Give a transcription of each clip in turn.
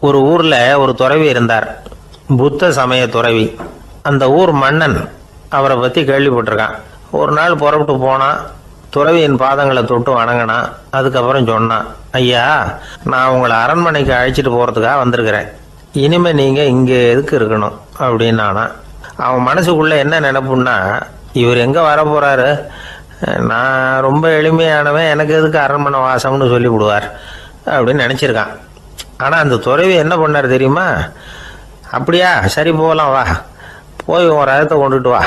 ஒரு ஊர்ல ஒரு துறவி இருந்தார், புத்த சமய துறவி. அந்த ஊர் மன்னன் அவரை பத்தி கேள்விப்பட்டிருக்கான். ஒரு நாள் புறப்பட்டு போனான், துறவியின் பாதங்களை தொட்டு வணங்கினான். அதுக்கப்புறம் சொன்னான், ஐயா, நான் உங்களை அரண்மனைக்கு அழைச்சிட்டு போறதுக்காக வந்திருக்கிறேன். இனிமே நீங்க இங்க எதுக்கு இருக்கணும் அப்படின்னானா. அவன் மனசுக்குள்ள என்ன நினைப்புன்னா, இவர் எங்க வர போறாரு, நான் ரொம்ப எளிமையானவன், எனக்கு எதுக்கு அரண்மனை வாசம்னு சொல்லி விடுவார் அப்படின்னு நினைச்சிருக்கான். ஆனா அந்த துறவி என்ன பண்ணார் தெரியுமா? அப்படியா, சரி போகலாம், வா, போய் உன் ரதத்தை கொண்டுட்டு வா,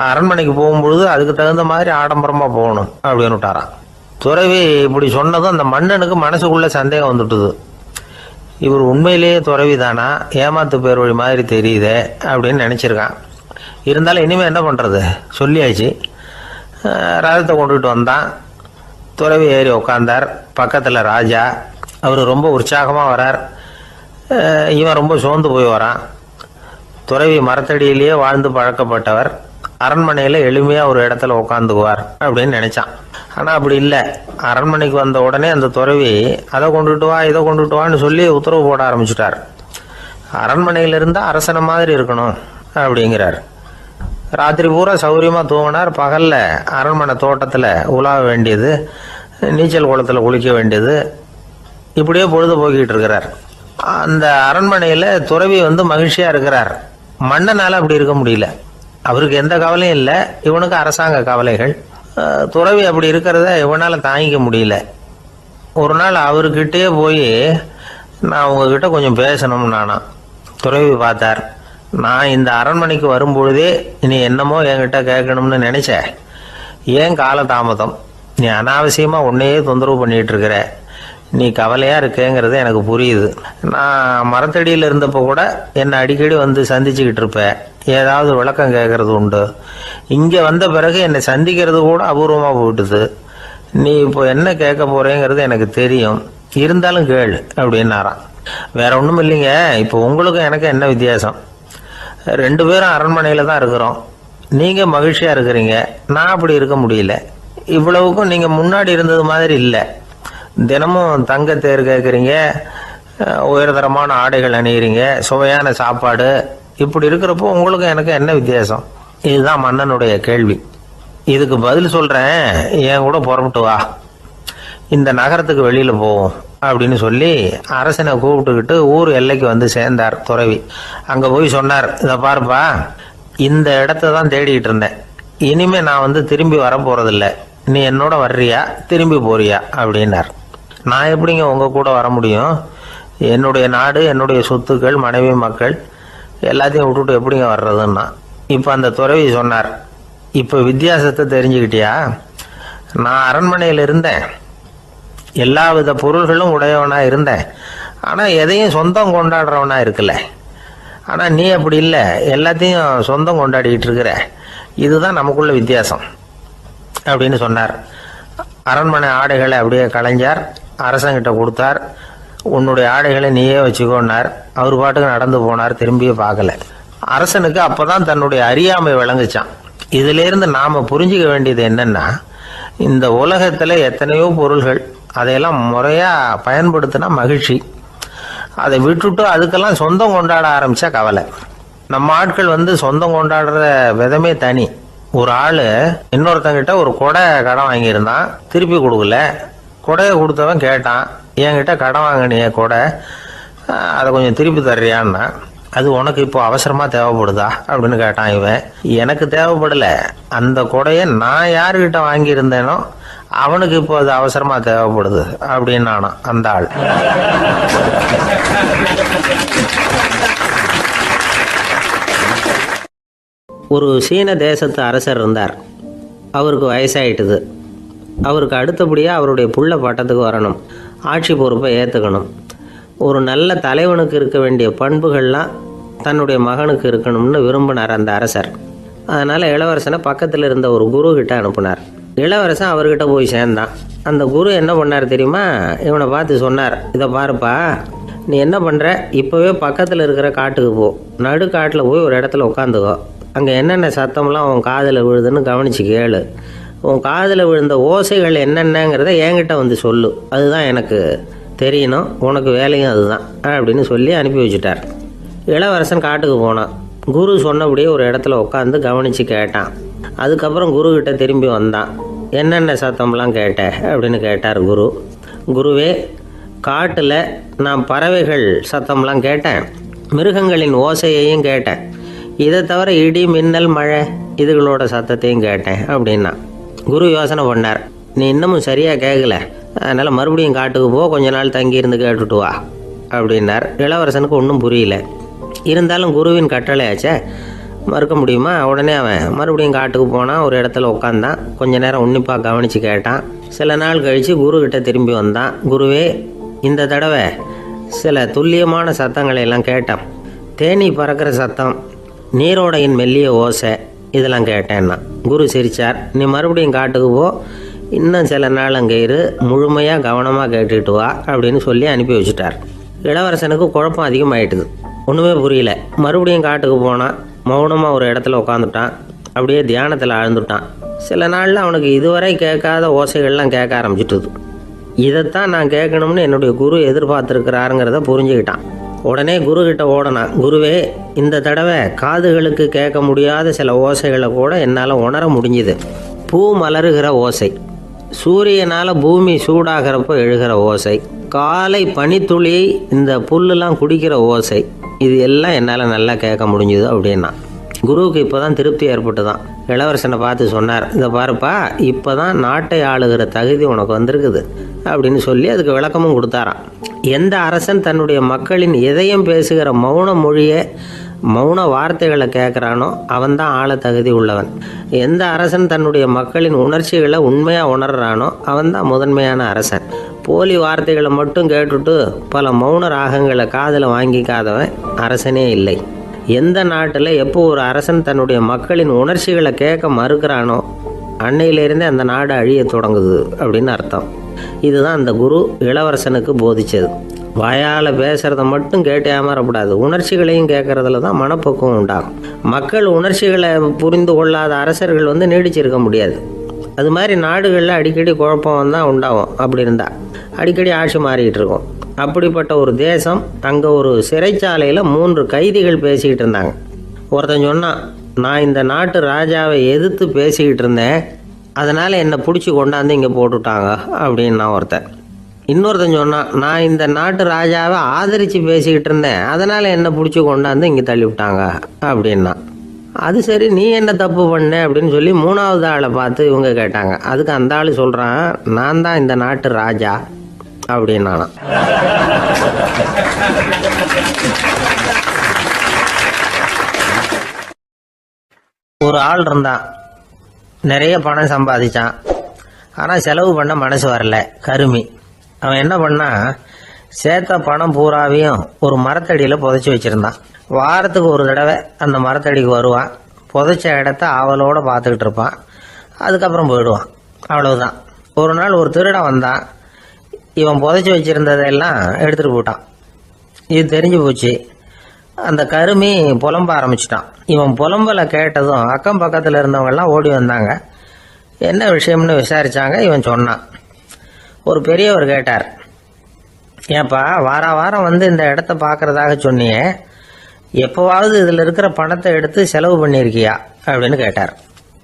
அரண்மனைக்கு போகும்பொழுது அதுக்கு தகுந்த மாதிரி ஆடம்பரமா போகணும் அப்படின்னு விட்டாரான். துறவி இப்படி சொன்னதும் அந்த மன்னனுக்கு மனசுக்குள்ள சந்தேகம் வந்துட்டுது. இவர் உண்மையிலேயே துறவி தானா, ஏமாத்து பேர் வழி மாதிரி தெரியுதே அப்படின்னு நினைச்சிருக்கான். இருந்தாலும் இனிமே என்ன பண்றது, சொல்லியாச்சு. ரதத்தை கொண்டுட்டு வந்தான். துறவி ஏறி உட்காந்தார். பக்கத்துல ராஜா. அவர் ரொம்ப உற்சாகமா வரார், இவன் ரொம்ப சோர்ந்து போய் வரான். துறவி மரத்தடியிலேயே வாழ்ந்து பழக்கப்பட்டவர், அரண்மனையில எளிமையா ஒரு இடத்துல உட்காந்துக்குவார் அப்படின்னு நினைச்சான். ஆனா அப்படி இல்லை. அரண்மனைக்கு வந்த உடனே அந்த துறவி அதை கொண்டுட்டு வா, இதை கொண்டுட்டு வான்னு சொல்லி உத்தரவு போட ஆரம்பிச்சுட்டார். அரண்மனையில இருந்தா அரசனை மாதிரி இருக்கணும் அப்படிங்கிறார். ராத்திரி பூரா சௌரியமா தூங்கினார். பகல்ல அரண்மனை தோட்டத்துல உலாவ வேண்டியது, நீச்சல் குளத்துல குளிக்க வேண்டியது, இப்படியே பொழுது போக்கிட்டு இருக்கிறார். அந்த அரண்மனையில துறவி மகிழ்ச்சியா இருக்கிறார். மன்னனால அப்படி இருக்க முடியல. அவருக்கு எந்த கவலையும் இல்லை, இவனுக்கு அரசாங்க கவலைகள். துறவி அப்படி இருக்கிறத இவனால தாங்கிக்க முடியல. ஒரு நாள் அவர்கிட்டயே போய், நான் உங்ககிட்ட கொஞ்சம் பேசணும்னு நானா. துறவி பார்த்தார். நான் இந்த அரண்மனைக்கு வரும்பொழுதே நீ என்னமோ என்கிட்ட கேட்கணும்னு நினைச்ச, ஏன் கால தாமதம்? நீ அனாவசியமா உன்னையே தொந்தரவு பண்ணிட்டு இருக்கிற, நீ கவலையா இருக்கேங்கிறது எனக்கு புரியுது. நான் மரத்தடியில் இருந்தப்போ கூட என்னை அடிக்கடி சந்திச்சுக்கிட்டு இருப்ப, ஏதாவது விளக்கம் கேட்கறது உண்டு. இங்க வந்த பிறகு என்னை சந்திக்கிறது கூட அபூர்வமா போயிட்டுது. நீ இப்போ என்ன கேட்க போறேங்கிறது எனக்கு தெரியும், இருந்தாலும் கேளு அப்படின்னாராம். வேற ஒண்ணும் இல்லைங்க, இப்போ உங்களுக்கும் எனக்கு என்ன வித்தியாசம்? 2 பேரும் அரண்மனையில தான் இருக்கிறோம். நீங்க மகிழ்ச்சியா இருக்கிறீங்க, நான் அப்படி இருக்க முடியல. இவ்வளவுக்கும் நீங்க முன்னாடி இருந்தது மாதிரி இல்லை. தினமும் தங்க தேர் கேட்குறீங்க, உயர்தரமான ஆடைகள் அணிகிறீங்க, சுவையான சாப்பாடு. இப்படி இருக்கிறப்போ உங்களுக்கும் எனக்கு என்ன வித்தியாசம்? இதுதான் மன்னனுடைய கேள்வி. இதுக்கு பதில் சொல்றேன், என் கூட புறப்பட்டு வா, இந்த நகரத்துக்கு வெளியில போவோம் அப்படின்னு சொல்லி அரசனை கூப்பிட்டுக்கிட்டு ஊர் எல்லைக்கு சேர்ந்தார் துறவி. அங்க போய் சொன்னார், இதை பாருப்பா, இந்த இடத்த தான் தேடிக்கிட்டு இருந்தேன். இனிமே நான் திரும்பி வர போறதில்ல. நீ என்னோட வர்றியா, திரும்பி போறியா அப்படின்னார். நான் எப்படிங்க உங்க கூட வர முடியும்? என்னுடைய நாடு, என்னுடைய சொத்துக்கள், மனைவி, மக்கள் எல்லாத்தையும் விட்டுட்டு எப்படிங்க வர்றதுன்னா. இப்ப அந்த துறவி சொன்னார், இப்ப வித்தியாசத்தை தெரிஞ்சுக்கிட்டியா? நான் அரண்மனையில் இருந்தேன், எல்லா வித பொருள்களும் உடையவனா இருந்தேன், ஆனா எதையும் சொந்தம் கொண்டாடுறவனா இருக்கல. ஆனா நீ அப்படி இல்லை, எல்லாத்தையும் சொந்தம் கொண்டாடிட்டு இருக்கிற. இதுதான் நமக்குள்ள வித்தியாசம் அப்படின்னு சொன்னார். அரண்மனை ஆடைகளை அப்படியே களைஞ்சார், அரசங்கிட்ட கொடுத்தார். உன்னுடைய ஆடைகளை நீயே வச்சுக்கோன்னார். அவர் பாட்டுக்கு நடந்து போனார், திரும்பியே பார்க்கல. அரசனுக்கு அப்பதான் தன்னுடைய அறியாமை விளங்குச்சான். இதுல இருந்து நாம புரிஞ்சுக்க வேண்டியது என்னன்னா, இந்த உலகத்துல எத்தனையோ பொருள்கள், அதையெல்லாம் முறையா பயன்படுத்தினா மகிழ்ச்சி. அதை விட்டுட்டு அதுக்கெல்லாம் சொந்தம் கொண்டாட ஆரம்பிச்சா கவலை. நம்ம ஆட்கள் சொந்தம் கொண்டாடுற விதமே தனி. ஒரு ஆளு இன்னொருத்தங்கிட்ட ஒரு கொடை கடன் வாங்கியிருந்தான், திருப்பி கொடுக்கல. கொடையை கொடுத்தவன் கேட்டான், என்கிட்ட கடன் வாங்கினிய கொடை, அதை கொஞ்சம் திருப்பி தர்றியான்னா. அது உனக்கு இப்போ அவசரமா தேவைப்படுதா அப்படின்னு கேட்டான் இவன். எனக்கு தேவைப்படல, அந்த கொடையை நான் யாருக்கிட்ட வாங்கியிருந்தேனோ அவனுக்கு இப்போ அது அவசரமா தேவைப்படுது அப்படின்னு அந்த ஆள். ஒரு சீன தேசத்து அரசர் இருந்தார். அவருக்கு வயசாயிட்டுது. அவருக்கு அடுத்தபடியாக அவருடைய புள்ள பட்டத்துக்கு வரணும், ஆட்சி பொறுப்பை ஏற்றுக்கணும். ஒரு நல்ல தலைவனுக்கு இருக்க வேண்டிய பண்புகள்லாம் தன்னுடைய மகனுக்கு இருக்கணும்னு விரும்பினார் அந்த அரசர். அதனால் இளவரசனை பக்கத்தில் இருந்த ஒரு குரு கிட்ட அனுப்புனார். இளவரசன் அவர்கிட்ட போய் சேர்ந்தான். அந்த குரு என்ன பண்ணார் தெரியுமா? இவனை பார்த்து சொன்னார், இதை பாருப்பா, நீ என்ன பண்ணுற, இப்போவே பக்கத்தில் இருக்கிற காட்டுக்கு போ, நடு காட்டில் போய் ஒரு இடத்துல உட்காந்துக்கோ. அங்கே என்னென்ன சத்தம்லாம் உன் காதில் விழுதுன்னு கவனிச்சு கேளு. உன் காதில் விழுந்த ஓசைகள் என்னென்னங்கிறத என்கிட்ட சொல்லு, அதுதான் எனக்கு தெரியணும், உனக்கு வேலையும் அதுதான் அப்படின்னு சொல்லி அனுப்பி வச்சுட்டார். இளவரசன் காட்டுக்கு போனான். குரு சொன்னபடியே ஒரு இடத்துல உட்காந்து கவனித்து கேட்டான். அதுக்கப்புறம் குருக்கிட்ட திரும்பி வந்தான். என்னென்ன சத்தம்லாம் கேட்ட அப்படின்னு கேட்டார் குரு. குருவே, காட்டில் நான் பறவைகள் சத்தம்லாம் கேட்டேன், மிருகங்களின் ஓசையையும் கேட்டேன், இதை தவிர இடி மின்னல் மழை இதுகளோட சத்தத்தையும் கேட்டேன் அப்படின்னா. குரு யோசனை பண்ணார், நீ இன்னமும் சரியாக கேட்கல, அதனால் மறுபடியும் காட்டுக்கு போ, கொஞ்ச நாள் தங்கியிருந்து கேட்டுட்டு வா அப்படின்னார். இளவரசனுக்கு ஒன்றும் புரியல. இருந்தாலும் குருவின் கட்டளையாச்சே, மறுக்க முடியுமா? உடனே அவன் மறுபடியும் காட்டுக்கு போனான். ஒரு இடத்துல உட்காந்தான். கொஞ்ச நேரம் உன்னிப்பாக கவனித்து கேட்டான். சில நாள் கழித்து குருக்கிட்ட திரும்பி வந்தான். குருவே, இந்த தடவை சில துல்லியமான சத்தங்களை எல்லாம் கேட்டான். தேனி பறக்கிற சத்தம், நீரோடையின் மெல்லிய ஓசை, இதெல்லாம் கேட்டேன்னா. குரு சிரித்தார். நீ மறுபடியும் காட்டுக்கு போ, இன்னும் சில நாள் அங்கே இரு, முழுமையாக கவனமாக கேட்டுக்கிட்டு வா அப்படின்னு சொல்லி அனுப்பி வச்சுட்டார். இளவரசனுக்கு குழப்பம் அதிகமாயிட்டுது. ஒன்றுமே புரியல. மறுபடியும் காட்டுக்கு போனான். மௌனமாக ஒரு இடத்துல உட்காந்துட்டான். அப்படியே தியானத்தில் ஆழ்ந்துட்டான். சில நாளில் அவனுக்கு இதுவரை கேட்காத ஓசைகள்லாம் கேட்க ஆரம்பிச்சிட்டுது. இதைத்தான் நான் கேட்கணும்னு என்னுடைய குரு எதிர்பார்த்துருக்கிறாருங்கிறத புரிஞ்சுக்கிட்டான். உடனே குருக்கிட்ட ஓடனான். குருவே, இந்த தடவை காதுகளுக்கு கேட்க முடியாத சில ஓசைகளை கூட என்னால் உணர முடிஞ்சுது. பூ மலருகிற ஓசை, சூரியனால் பூமி சூடாகிறப்போ எழுகிற ஓசை, காலை பனித்துளி இந்த புல்லுலாம் குடிக்கிற ஓசை, இது எல்லாம் என்னால் நல்லா கேட்க முடிஞ்சுது அப்படின்னா. குருவுக்கு இப்போ தான் திருப்தி ஏற்பட்டு தான். இளவரசனை பார்த்து சொன்னார், இதை பாருப்பா, இப்போ தான் நாட்டை ஆளுகிற தகுதி உனக்கு வந்திருக்குது அப்படின்னு சொல்லி அதுக்கு விளக்கமும் கொடுத்தாராம். எந்த அரசன் தன்னுடைய மக்களின் இதயம் பேசுகிற மௌன மொழியை, மௌன வார்த்தைகளை கேட்குறானோ அவன்தான் ஆள தகுதி உள்ளவன். எந்த அரசன் தன்னுடைய மக்களின் உணர்ச்சிகளை உண்மையாக உணர்றானோ அவன்தான் முதன்மையான அரசன். போலி வார்த்தைகளை மட்டும் கேட்டுட்டு பல மௌன ராகங்களை காதில் வாங்கிக்காதவன் அரசனே இல்லை. எந்த நாட்டில் எப்போ ஒரு அரசன் தன்னுடைய மக்களின் உணர்ச்சிகளை கேட்க மறுக்கிறானோ அன்னையிலேருந்தே அந்த நாடு அழிய தொடங்குது அப்படின்னு அர்த்தம். இதுதான் அந்த குரு இளவரசனுக்கு போதிச்சது. வாயால் பேசுகிறத மட்டும் கேட்டு ஏமாறக்கூடாது, உணர்ச்சிகளையும் கேட்கறதுல தான் மனப்பக்குவம் உண்டாகும். மக்கள் உணர்ச்சிகளை புரிந்து கொள்ளாத அரசர்கள் நீடிச்சிருக்க முடியாது. அது மாதிரி நாடுகளில் அடிக்கடி குழப்பம் தான் உண்டாகும். அப்படி இருந்தால் அடிக்கடி ஆட்சி மாறிக்கிட்டு இருக்கும். அப்படிப்பட்ட ஒரு தேசம், அங்கே ஒரு சிறைச்சாலையில் 3 கைதிகள் பேசிக்கிட்டு இருந்தாங்க. ஒருத்தன் சொன்னான், நான் இந்த நாட்டு ராஜாவை எதிர்த்து பேசிக்கிட்டு இருந்தேன், அதனால் என்னை பிடிச்சி கொண்டாந்து இங்கே போட்டுட்டாங்க அப்படின்னா ஒருத்தன். இன்னொருத்தன் சொன்னான், நான் இந்த நாட்டு ராஜாவை ஆதரித்து பேசிக்கிட்டு இருந்தேன், அதனால் என்னை பிடிச்சி கொண்டாந்து இங்கே தள்ளி விட்டாங்க அப்படின்னா. அது சரி, நீ என்ன தப்பு பண்ண அப்படின்னு சொல்லி 3வது ஆளை பார்த்து இவங்க கேட்டாங்க. அதுக்கு அந்த ஆள் சொல்கிறான், நான் தான் இந்த நாட்டு ராஜா அப்படின்னா. ஒரு ஆள் இருந்தான், நிறைய பணம் சம்பாதிச்சான், ஆனால் செலவு பண்ண மனசு வரல, கருமி. அவன் என்ன பண்ணா, சேர்த்த பணம் பூராவையும் ஒரு மரத்தடியில் புதைச்சி வச்சுருந்தான். வாரத்துக்கு ஒரு தடவை அந்த மரத்தடிக்கு வருவான், புதைச்ச இடத்த ஆவலோடு பார்த்துக்கிட்டு இருப்பான், அதுக்கப்புறம் போயிடுவான். அவ்வளவுதான். ஒரு நாள் ஒரு திருடன் வந்தான். இவன் புதைச்சி வச்சுருந்ததெல்லாம் எடுத்துகிட்டு போட்டான். இது தெரிஞ்சு போச்சு. அந்த கருமி புலம்ப ஆரம்பிச்சிட்டான். இவன் புலம்பலை கேட்டதும் அக்கம் பக்கத்தில் இருந்தவங்கெல்லாம் ஓடி வந்தாங்க. என்ன விஷயம்னு விசாரித்தாங்க. இவன் சொன்னான். ஒரு பெரியவர் கேட்டார், ஏப்பா, வாரம் இந்த இடத்த பார்க்குறதாக சொன்னியே, எப்போவாவது இதில் இருக்கிற பணத்தை எடுத்து செலவு பண்ணியிருக்கியா அப்படின்னு கேட்டார்.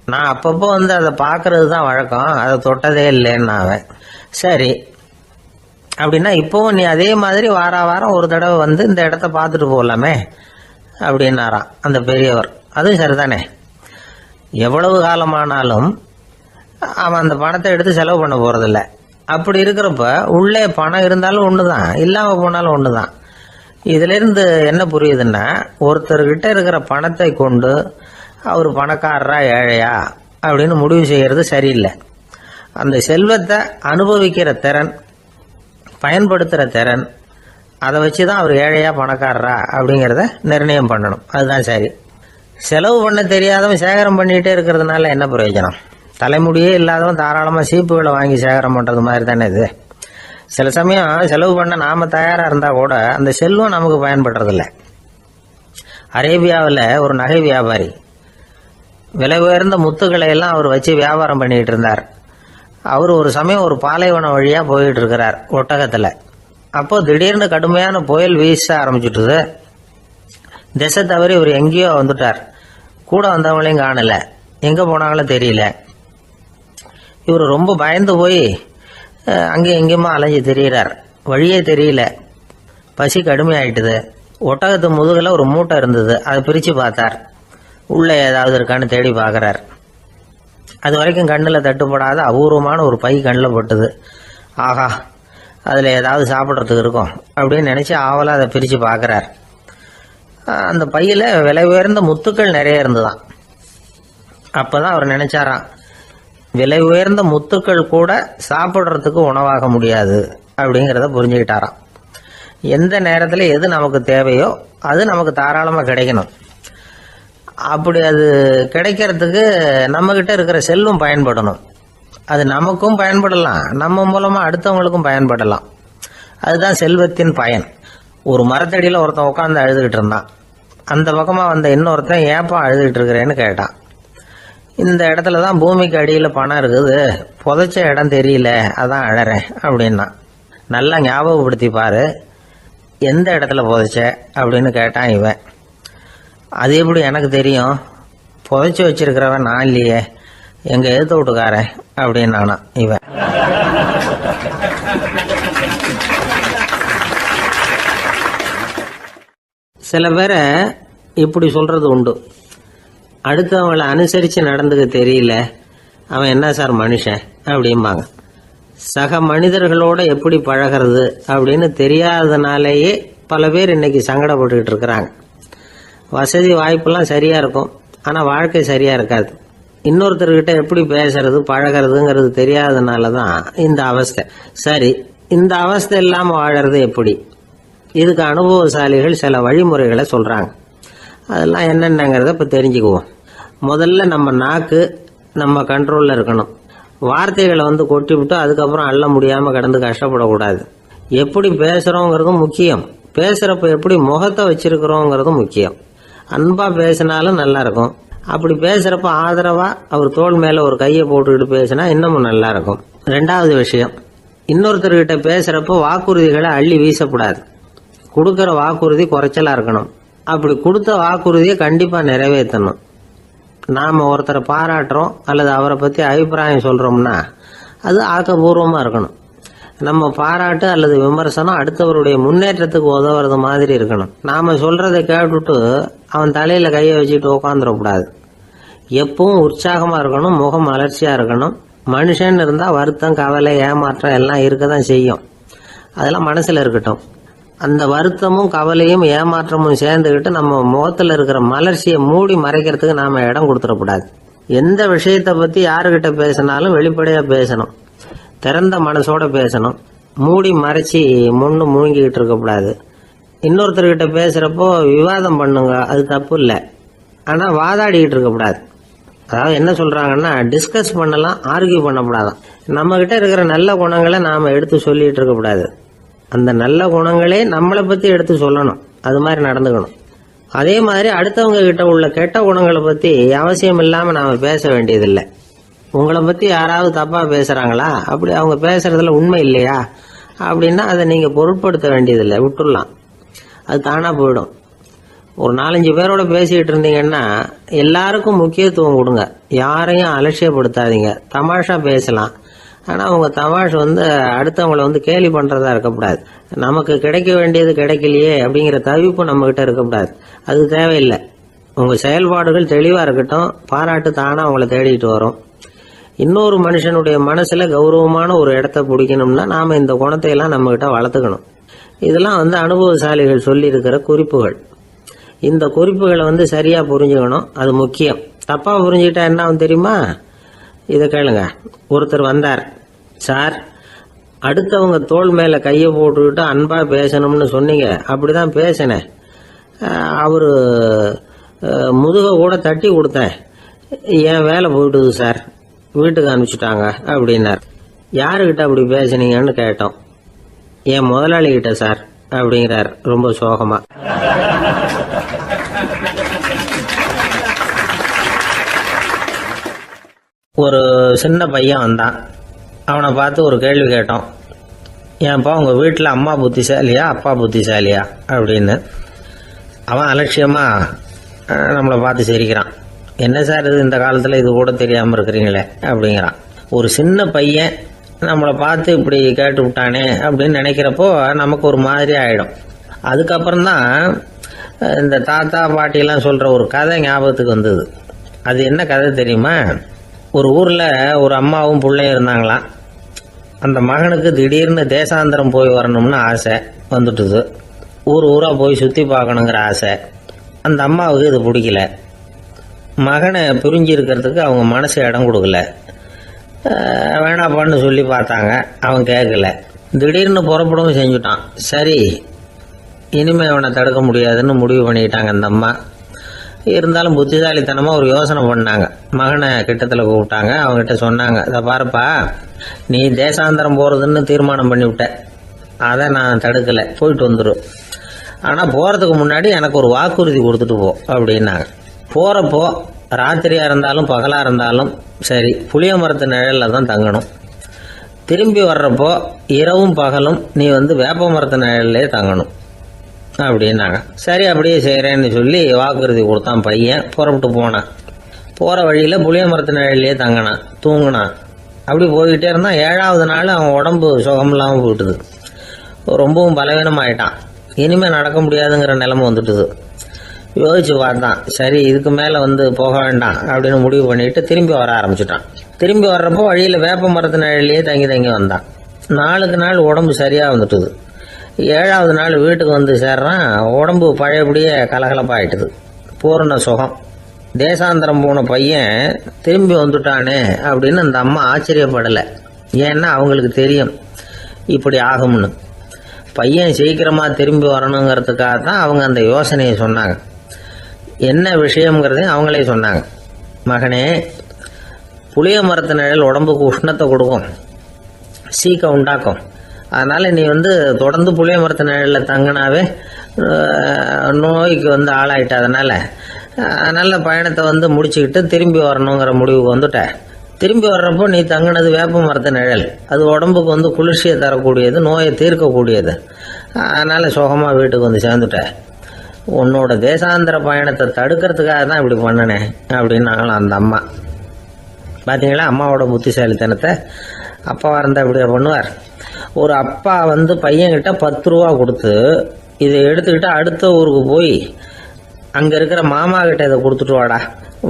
நான் அப்பப்போ அதை பார்க்கறது தான் வழக்கம், அதை தொட்டதே இல்லைன்னு அவன். சரி அப்படின்னா இப்போவும் நீ அதே மாதிரி வாரம் ஒரு தடவை இந்த இடத்த பார்த்துட்டு போகலாமே அப்படின்னாராம் அந்த பெரியவர். அதுவும் சரிதானே, எவ்வளவு காலமானாலும் அவன் அந்த பணத்தை எடுத்து செலவு பண்ண போகிறதில்ல. அப்படி இருக்கிறப்ப உள்ளே பணம் இருந்தாலும் ஒன்று தான், இல்லாமல் போனாலும் ஒன்று தான். இதிலிருந்து என்ன புரியுதுன்னா, ஒருத்தர்கிட்ட இருக்கிற பணத்தை கொண்டு அவர் பணக்காரரா ஏழையா அப்படின்னு முடிவு செய்கிறது சரியில்லை. அந்த செல்வத்தை அனுபவிக்கிற திறன், பயன்படுத்துகிற திறன், அதை வச்சு தான் அவர் ஏழையா பணக்காரரா அப்படிங்கிறத நிர்ணயம் பண்ணணும். அதுதான் சரி. செலவு பண்ண தெரியாதவன் சேகரம் பண்ணிகிட்டே இருக்கிறதுனால என்ன பிரயோஜனம்? தலைமுடியே இல்லாதவன் தாராளமாக சீப்புகளை வாங்கி சேகரம் பண்ணுறது மாதிரி தானே இது. சில சமயம் செலவு பண்ண நாம் தயாராக இருந்தால் கூட அந்த செல்வம் நமக்கு பயன்படுறதில்ல. அரேபியாவில் ஒரு நகை வியாபாரி விலை உயர்ந்த முத்துக்களை எல்லாம் அவர் வச்சு வியாபாரம் பண்ணிகிட்டு இருந்தார். அவர் ஒரு சமயம் ஒரு பாலைவனம் வழியாக போயிட்டு இருக்கிறார் ஒட்டகத்தில். அப்போ திடீர்னு கடுமையான புயல் வீச ஆரம்பிச்சுட்டுது. திசை தவறி இவர் எங்கேயோ வந்துட்டார். கூட வந்தவங்களையும் காணல, எங்க போனாங்களோ தெரியல. இவர் ரொம்ப பயந்து போய் அங்கேயும் எங்கேயுமா அலைஞ்சு திரியிறார். வழியே தெரியல. பசி கடுமையாயிட்டுது. ஒட்டகத்து முதுகுல ஒரு மூட்டை இருந்தது. அதை பிரிச்சு பார்த்தார். உள்ள ஏதாவது இருக்கான்னு தேடி பார்க்கறார். அது வரைக்கும் கண்ணில் தட்டுப்படாத அபூர்வமான ஒரு பை கண்ணில் பட்டுது. ஆஹா, அதில் ஏதாவது சாப்பிட்றதுக்கு இருக்கும் அப்படின்னு நினச்சி ஆவலாக அதை பிரித்து பார்க்குறார். அந்த பையில் விலை உயர்ந்த முத்துக்கள் நிறைய இருந்துதான். அப்போ தான் அவர் நினச்சாராம், விலை உயர்ந்த முத்துக்கள் கூட சாப்பிட்றதுக்கு உணவாக முடியாது அப்படிங்கிறத புரிஞ்சுக்கிட்டாராம். எந்த நேரத்தில் எது நமக்கு தேவையோ அது நமக்கு தாராளமாக கிடைக்கணும். அப்படி அது கிடைக்கிறதுக்கு நம்மக்கிட்ட இருக்கிற செல்வம் பயன்படணும். அது நமக்கும் பயன்படலாம், நம்ம மூலமாக அடுத்தவங்களுக்கும் பயன்படலாம். அதுதான் செல்வத்தின் பயன். ஒரு மரத்தடியில் ஒருத்தன் உட்காந்து அழுதுகிட்டு இருந்தான். அந்த பக்கமாக வந்த இன்னொருத்தன் ஏப்பா அழுதுகிட்டு இருக்கிறேன்னு கேட்டான். இந்த இடத்துல தான் பூமிக்கு அடியில் பணம் இருக்குது, புதைச்ச இடம் தெரியல, அதான் அழறேன் அப்படின்னா. நல்லா ஞாபகப்படுத்தி பாரு, எந்த இடத்துல புதைச்ச அப்படின்னு கேட்டான் இவன். அது எப்படி எனக்கு தெரியும், புதைச்சி வச்சிருக்கிறவன் நான் இல்லையே, எங்க எழுத்து விட்டுக்காரன் அப்படின்னானா இவன். சில பேரை இப்படி சொல்றது உண்டு. அடுத்தவங்களை அனுசரித்து நடந்துக்க தெரியல, அவன் என்ன சார் மனுஷன் அப்படிம்பாங்க. சக மனிதர்களோட எப்படி பழகிறது அப்படின்னு தெரியாதனாலேயே பல பேர் இன்னைக்கு சங்கடப்பட்டுக்கிட்டு இருக்கிறாங்க. வசதி வாய்ப்பெல்லாம் சரியா இருக்கும், ஆனால் வாழ்க்கை சரியா இருக்காது. இன்னொருத்தர்கிட்ட எப்படி பேசுறது பழகிறதுங்கிறது தெரியாதனால தான் இந்த அவஸ்தை. சரி, இந்த அவஸ்தை இல்லாமல் வாழறது எப்படி? இதுக்கு அனுபவசாலிகள் சில வழிமுறைகளை சொல்றாங்க. அதெல்லாம் என்னென்னங்கிறத இப்போ தெரிஞ்சுக்குவோம். முதல்ல நம்ம நாக்கு நம்ம கண்ட்ரோலில் இருக்கணும். வார்த்தைகளை கொட்டி விட்டு அதுக்கப்புறம் அள்ள முடியாமல் கிடந்து கஷ்டப்படக்கூடாது. எப்படி பேசுகிறோங்கிறதும் முக்கியம், பேசுகிறப்ப எப்படி முகத்தை வச்சிருக்கிறோங்கிறதும் முக்கியம். அன்பாக பேசினாலும் நல்லா இருக்கும். அப்படி பேசுகிறப்ப ஆதரவாக அவர் தோள் மேலே ஒரு கையை போட்டுக்கிட்டு பேசினா இன்னமும் நல்லா இருக்கும். ரெண்டாவது விஷயம், இன்னொருத்தர்கிட்ட பேசுகிறப்போ வாக்குறுதிகளை அள்ளி வீசக்கூடாது. கொடுக்குற வாக்குறுதி குறைச்சலாக இருக்கணும். அப்படி கொடுத்த வாக்குறுதியை கண்டிப்பாக நிறைவேற்றணும். நாம் ஒருத்தரை பாராட்டுறோம் அல்லது அவரை பற்றி அபிப்பிராயம் சொல்கிறோம்னா அது ஆக்கப்பூர்வமாக இருக்கணும். நம்ம பாராட்டு அல்லது விமர்சனம் அடுத்தவருடைய முன்னேற்றத்துக்கு உதவுறது மாதிரி இருக்கணும். நாம் சொல்கிறத கேட்டுட்டு அவன் தலையில் கையை வச்சுட்டு உட்காந்துடக்கூடாது. எப்பவும் உற்சாகமாக இருக்கணும், முகம் மலர்ச்சியாக இருக்கணும். மனுஷன் இருந்தால் வருத்தம், கவலை, ஏமாற்றம் எல்லாம் இருக்க தான் செய்யும். அதெல்லாம் மனசில் இருக்கட்டும். அந்த வருத்தமும் கவலையும் ஏமாற்றமும் சேர்ந்துக்கிட்டு நம்ம முகத்தில் இருக்கிற மலர்ச்சியை மூடி மறைக்கிறதுக்கு நாம் இடம் கொடுத்துடக்கூடாது. எந்த விஷயத்தை பற்றி யாருக்கிட்ட பேசினாலும் வெளிப்படையாக பேசணும், திறந்த மனசோட பேசணும். மூடி மறைச்சி முன்னு மூழ்கிக்கிட்டு இருக்கக்கூடாது. இன்னொருத்தர்கிட்ட பேசுகிறப்போ விவாதம் பண்ணுங்க, அது தப்பு இல்லை. ஆனால் வாதாடிக்கிட்டு இருக்கக்கூடாது. அதாவது என்ன சொல்கிறாங்கன்னா, டிஸ்கஸ் பண்ணலாம், ஆர்கியூ பண்ணக்கூடாதான். நம்மக்கிட்ட இருக்கிற நல்ல குணங்களை நாம் எடுத்து சொல்லிகிட்டு இருக்கக்கூடாது. அந்த நல்ல குணங்களே நம்மளை பற்றி எடுத்து சொல்லணும். அது மாதிரி நடந்துக்கணும். அதே மாதிரி அடுத்தவங்க கிட்ட உள்ள கெட்ட குணங்களை பற்றி அவசியம் இல்லாமல் நாம் பேச வேண்டியதில்லை. உங்களை பற்றி யாராவது தப்பாக பேசுகிறாங்களா, அப்படி அவங்க பேசுறதுல உண்மை இல்லையா அப்படின்னா அதை நீங்கள் பொருட்படுத்த வேண்டியதில்லை, விட்டுடலாம். அது தானாக போயிடும். ஒரு 4-5 பேரோட பேசிக்கிட்டு இருந்தீங்கன்னா எல்லாருக்கும் முக்கியத்துவம் கொடுங்க, யாரையும் அலட்சியப்படுத்தாதீங்க. தமாஷா பேசலாம், ஆனால் உங்கள் தமாஷ் அடுத்தவங்களை கேலி பண்ணுறதா இருக்கக்கூடாது. நமக்கு கிடைக்க வேண்டியது கிடைக்கலையே அப்படிங்கிற தவிப்பு நம்மகிட்ட இருக்கக்கூடாது. அது தேவையில்லை. உங்கள் செயல்பாடுகள் தெளிவாக இருக்கட்டும், பாராட்டு தானாக அவங்கள தேடிட்டு வரும். இன்னொரு மனுஷனுடைய மனசுல கௌரவமான ஒரு இடத்த பிடிக்கணும்னா நாம இந்த குணத்தை எல்லாம் நம்ம கிட்ட வளர்த்துக்கணும். இதெல்லாம் அனுபவசாலிகள் சொல்லி இருக்கிற குறிப்புகள். இந்த குறிப்புகளை சரியா புரிஞ்சுக்கணும், அது முக்கியம். தப்பா புரிஞ்சுக்கிட்டா என்ன ஆகும் தெரியுமா? இதை கேளுங்க. ஒருத்தர் வந்தார், சார் அடுத்தவங்க தோள் மேல கையை போட்டுக்கிட்டு அன்பா பேசணும்னு சொன்னீங்க, அப்படிதான் பேசினேன். அவரு முதுக கூட தட்டி கொடுத்தேன், என் வேலை போயிட்டுது சார், வீட்டுக்கு அனுப்பிச்சுட்டாங்க அப்படின்னார். யாருக்கிட்ட அப்படி பேசுனீங்கன்னு கேட்டோம். என் முதலாளி கிட்ட சார் அப்படிங்கிறார் ரொம்ப சோகமா. ஒரு சின்ன பையன் வந்தான். அவனை பார்த்து ஒரு கேள்வி கேட்டோம். ஏன்ப்பா உங்கள் வீட்டில் அம்மா புத்திசாலியா அப்பா புத்திசாலியா அப்படின்னு. அவன் அலட்சியமாக நம்மளை பார்த்து சிரிக்கிறான். என்ன சார் இது, இந்த காலத்தில் இது கூட தெரியாமல் இருக்கிறீங்களே அப்படிங்கிறான். ஒரு சின்ன பையன் நம்மளை பார்த்து இப்படி கேட்டு விட்டானே அப்படின்னு நினைக்கிறப்போ நமக்கு ஒரு மாதிரி ஆகிடும். அதுக்கப்புறம்தான் இந்த தாத்தா பாட்டிலாம் சொல்கிற ஒரு கதை ஞாபகத்துக்கு வந்தது. அது என்ன கதை தெரியுமா? ஒரு ஊரில் ஒரு அம்மாவும் பிள்ளையும் இருந்தாங்களாம். அந்த மகனுக்கு திடீர்னு தேசாந்திரம் போய் வரணும்னு ஆசை வந்துட்டுது. ஊராக போய் சுற்றி பார்க்கணுங்கிற ஆசை. அந்த அம்மாவுக்கு இது பிடிக்கல. மகனை பிரிஞ்சு இருக்கிறதுக்கு அவங்க மனசு இடம் கொடுக்கல. வேணாப்பான்னு சொல்லி பார்த்தாங்க, அவன் கேட்கல. திடீர்னு புறப்படவும் செஞ்சுட்டான். சரி, இனிமேல் அவனை தடுக்க முடியாதுன்னு முடிவு பண்ணிக்கிட்டாங்க அந்த அம்மா. இருந்தாலும் புத்திசாலித்தனமாக ஒரு யோசனை பண்ணாங்க. மகனை கிட்டத்தில் கூப்பிட்டாங்க. அவங்ககிட்ட சொன்னாங்க, இதை பாருப்பா, நீ தேசாந்திரம் போகிறதுன்னு தீர்மானம் பண்ணிவிட்ட, அதை நான் தடுக்கலை, போயிட்டு வந்துடும். ஆனால் போகிறதுக்கு முன்னாடி எனக்கு ஒரு வாக்குறுதி கொடுத்துட்டு போ அப்படின்னாங்க. போகிறப்போ ராத்திரியாக இருந்தாலும் பகலாக இருந்தாலும் சரி, புளிய மரத்து நிழலில் தான் தங்கணும். திரும்பி வர்றப்போ இரவும் பகலும் நீ வேப்ப மரத்து நிழல்லே தங்கணும் அப்படின்னாங்க. சரி, அப்படியே செய்கிறேன்னு சொல்லி வாக்குறுதி கொடுத்தான் பையன். புறப்பட்டு போனான். போகிற வழியில் புளிய மரத்து நிழல்லே தங்கினான், தூங்கினான். அப்படி போய்கிட்டே இருந்தான். 7வது நாள் அவன் உடம்பு சுகமில்லாமல் போயிட்டுது. ரொம்பவும் பலவீனமாயிட்டான். இனிமேல் நடக்க முடியாதுங்கிற நிலைமை வந்துட்டுது. யோசிச்சு பார்த்தான். சரி, இதுக்கு மேலே போக வேண்டாம் அப்படின்னு முடிவு பண்ணிட்டு திரும்பி வர ஆரம்பிச்சுட்டான். திரும்பி வர்றப்போ வழியில் வேப்ப மரத்து நிழல்லையே தங்கி வந்தான். நாளுக்கு நாள் உடம்பு சரியாக வந்துட்டுது. 7வது நாள் வீட்டுக்கு சேர்றான். உடம்பு பழையபடியே கலகலப்பாயிட்டுது. பூரண சுகம். தேசாந்திரம் போன பையன் திரும்பி வந்துட்டானே அப்படின்னு அந்த அம்மா ஆச்சரியப்படலை. ஏன்னா அவங்களுக்கு தெரியும் இப்படி ஆகும்னு. பையன் சீக்கிரமாக திரும்பி வரணுங்கிறதுக்காக தான் அவங்க அந்த யோசனையை சொன்னாங்க. என்ன விஷயங்கிறதையும் அவங்களே சொன்னாங்க. மகனே, புளிய மரத்து நிழல் உடம்புக்கு உஷ்ணத்தை கொடுக்கும், சீக்கம் உண்டாக்கும். அதனால் நீ தொடர்ந்து புளிய மரத்து நிழலில் தங்கினாவே நோய்க்கு ஆளாயிட்ட. அதனால் நல்ல பயணத்தை முடிச்சுக்கிட்டு திரும்பி வரணுங்கிற முடிவுக்கு வந்துட்ட. திரும்பி வர்றப்போ நீ தங்கினது வேப்ப மரத்து நிழல். அது உடம்புக்கு குளிர்ச்சியை தரக்கூடியது, நோயை தீர்க்கக்கூடியது. அதனால் சுகமாக வீட்டுக்கு சேர்ந்துட்ட. உன்னோட தேசாந்திர பயணத்தை தடுக்கிறதுக்காக தான் இப்படி பண்ணினேன் அப்படின்னாங்களாம் அந்த அம்மா. பார்த்தீங்களா அம்மாவோட புத்திசாலித்தனத்தை? அப்பாவாக இருந்தால் இப்படியா பண்ணுவார்? ஒரு அப்பா பையன்கிட்ட 10 ரூபா கொடுத்து இதை எடுத்துக்கிட்டு அடுத்த ஊருக்கு போய் அங்கே இருக்கிற மாமா கிட்ட இதை கொடுத்துட்டு வாடா,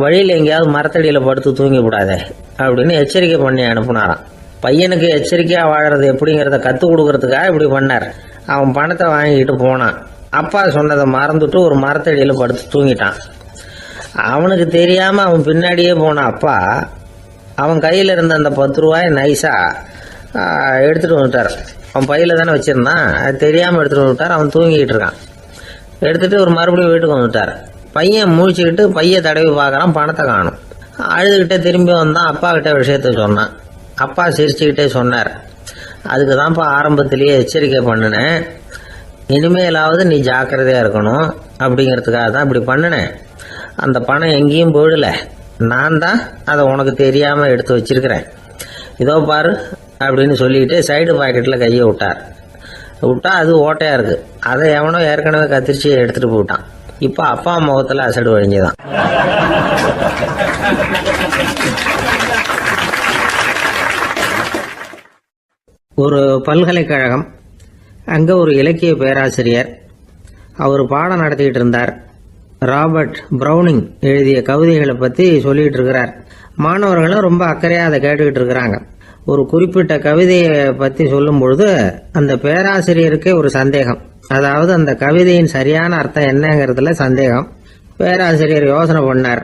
வழியில் எங்கேயாவது மரத்தடியில் படுத்து தூங்கி விடாதே அப்படின்னு எச்சரிக்கை பண்ணி அனுப்புனாராம். பையனுக்கு எச்சரிக்கையாக வாழறது எப்படிங்கிறத கற்றுக் கொடுக்கறதுக்காக இப்படி பண்ணார். அவன் பணத்தை வாங்கிக்கிட்டு போனான். அப்பா சொன்னதை மறந்துட்டு ஒரு மரத்தடியில் படுத்து தூங்கிட்டான். அவனுக்கு தெரியாமல் அவன் பின்னாடியே போன அப்பா அவன் கையில் இருந்த அந்த 10 ரூபாயை நைஸாக எடுத்துகிட்டு வந்துட்டார். அவன் பையில் தானே வச்சுருந்தான், அது தெரியாமல் எடுத்துகிட்டு வந்துட்டார். அவன் தூங்கிக்கிட்டு இருக்கான். எடுத்துகிட்டு ஒரு மறுபடியும் வீட்டுக்கு வந்துட்டார். பையன் முழிச்சுக்கிட்டு பையை தடவி பார்க்குறான், பணத்தை காணும். அழுதுகிட்டே திரும்பி வந்தான். அப்பா கிட்ட விஷயத்த சொன்னான். அப்பா சிரிச்சுக்கிட்டே சொன்னார், அதுக்கு தான்ப்பா ஆரம்பத்திலேயே எச்சரிக்கை பண்ணினேன், இனிமேலாவது நீ ஜாக்கிரதையாக இருக்கணும் அப்படிங்கிறதுக்காக தான் இப்படி பண்ணினேன். அந்த பணம் எங்கேயும் போயிடல, நான் தான் அதை உனக்கு தெரியாமல் எடுத்து வச்சிருக்கிறேன். இதோ பாரு அப்படின்னு சொல்லிக்கிட்டு சைடு பாக்கெட்டில் கையை விட்டா அது ஓட்டையாக இருக்குது. அதை எவனோ ஏற்கனவே கத்திரிச்சு எடுத்துகிட்டு போயிட்டான். இப்போ அப்பா முகத்தில் அசடு வழிஞ்சுதான். ஒரு பல்கலைக்கழகம், அங்கே ஒரு இலக்கிய பேராசிரியர், அவர் பாடம் நடத்திக்கிட்டு இருந்தார். ராபர்ட் ப்ரௌனிங் எழுதிய கவிதைகளை பற்றி சொல்லிகிட்டு இருக்கிறார். மாணவர்களும் ரொம்ப அக்கறையாக அதை கேட்டுக்கிட்டு இருக்கிறாங்க. ஒரு குறிப்பிட்ட கவிதையை பற்றி சொல்லும் பொழுது அந்த பேராசிரியருக்கே ஒரு சந்தேகம். அதாவது அந்த கவிதையின் சரியான அர்த்தம் என்னங்கிறதுல சந்தேகம். பேராசிரியர் யோசனை பண்ணார்.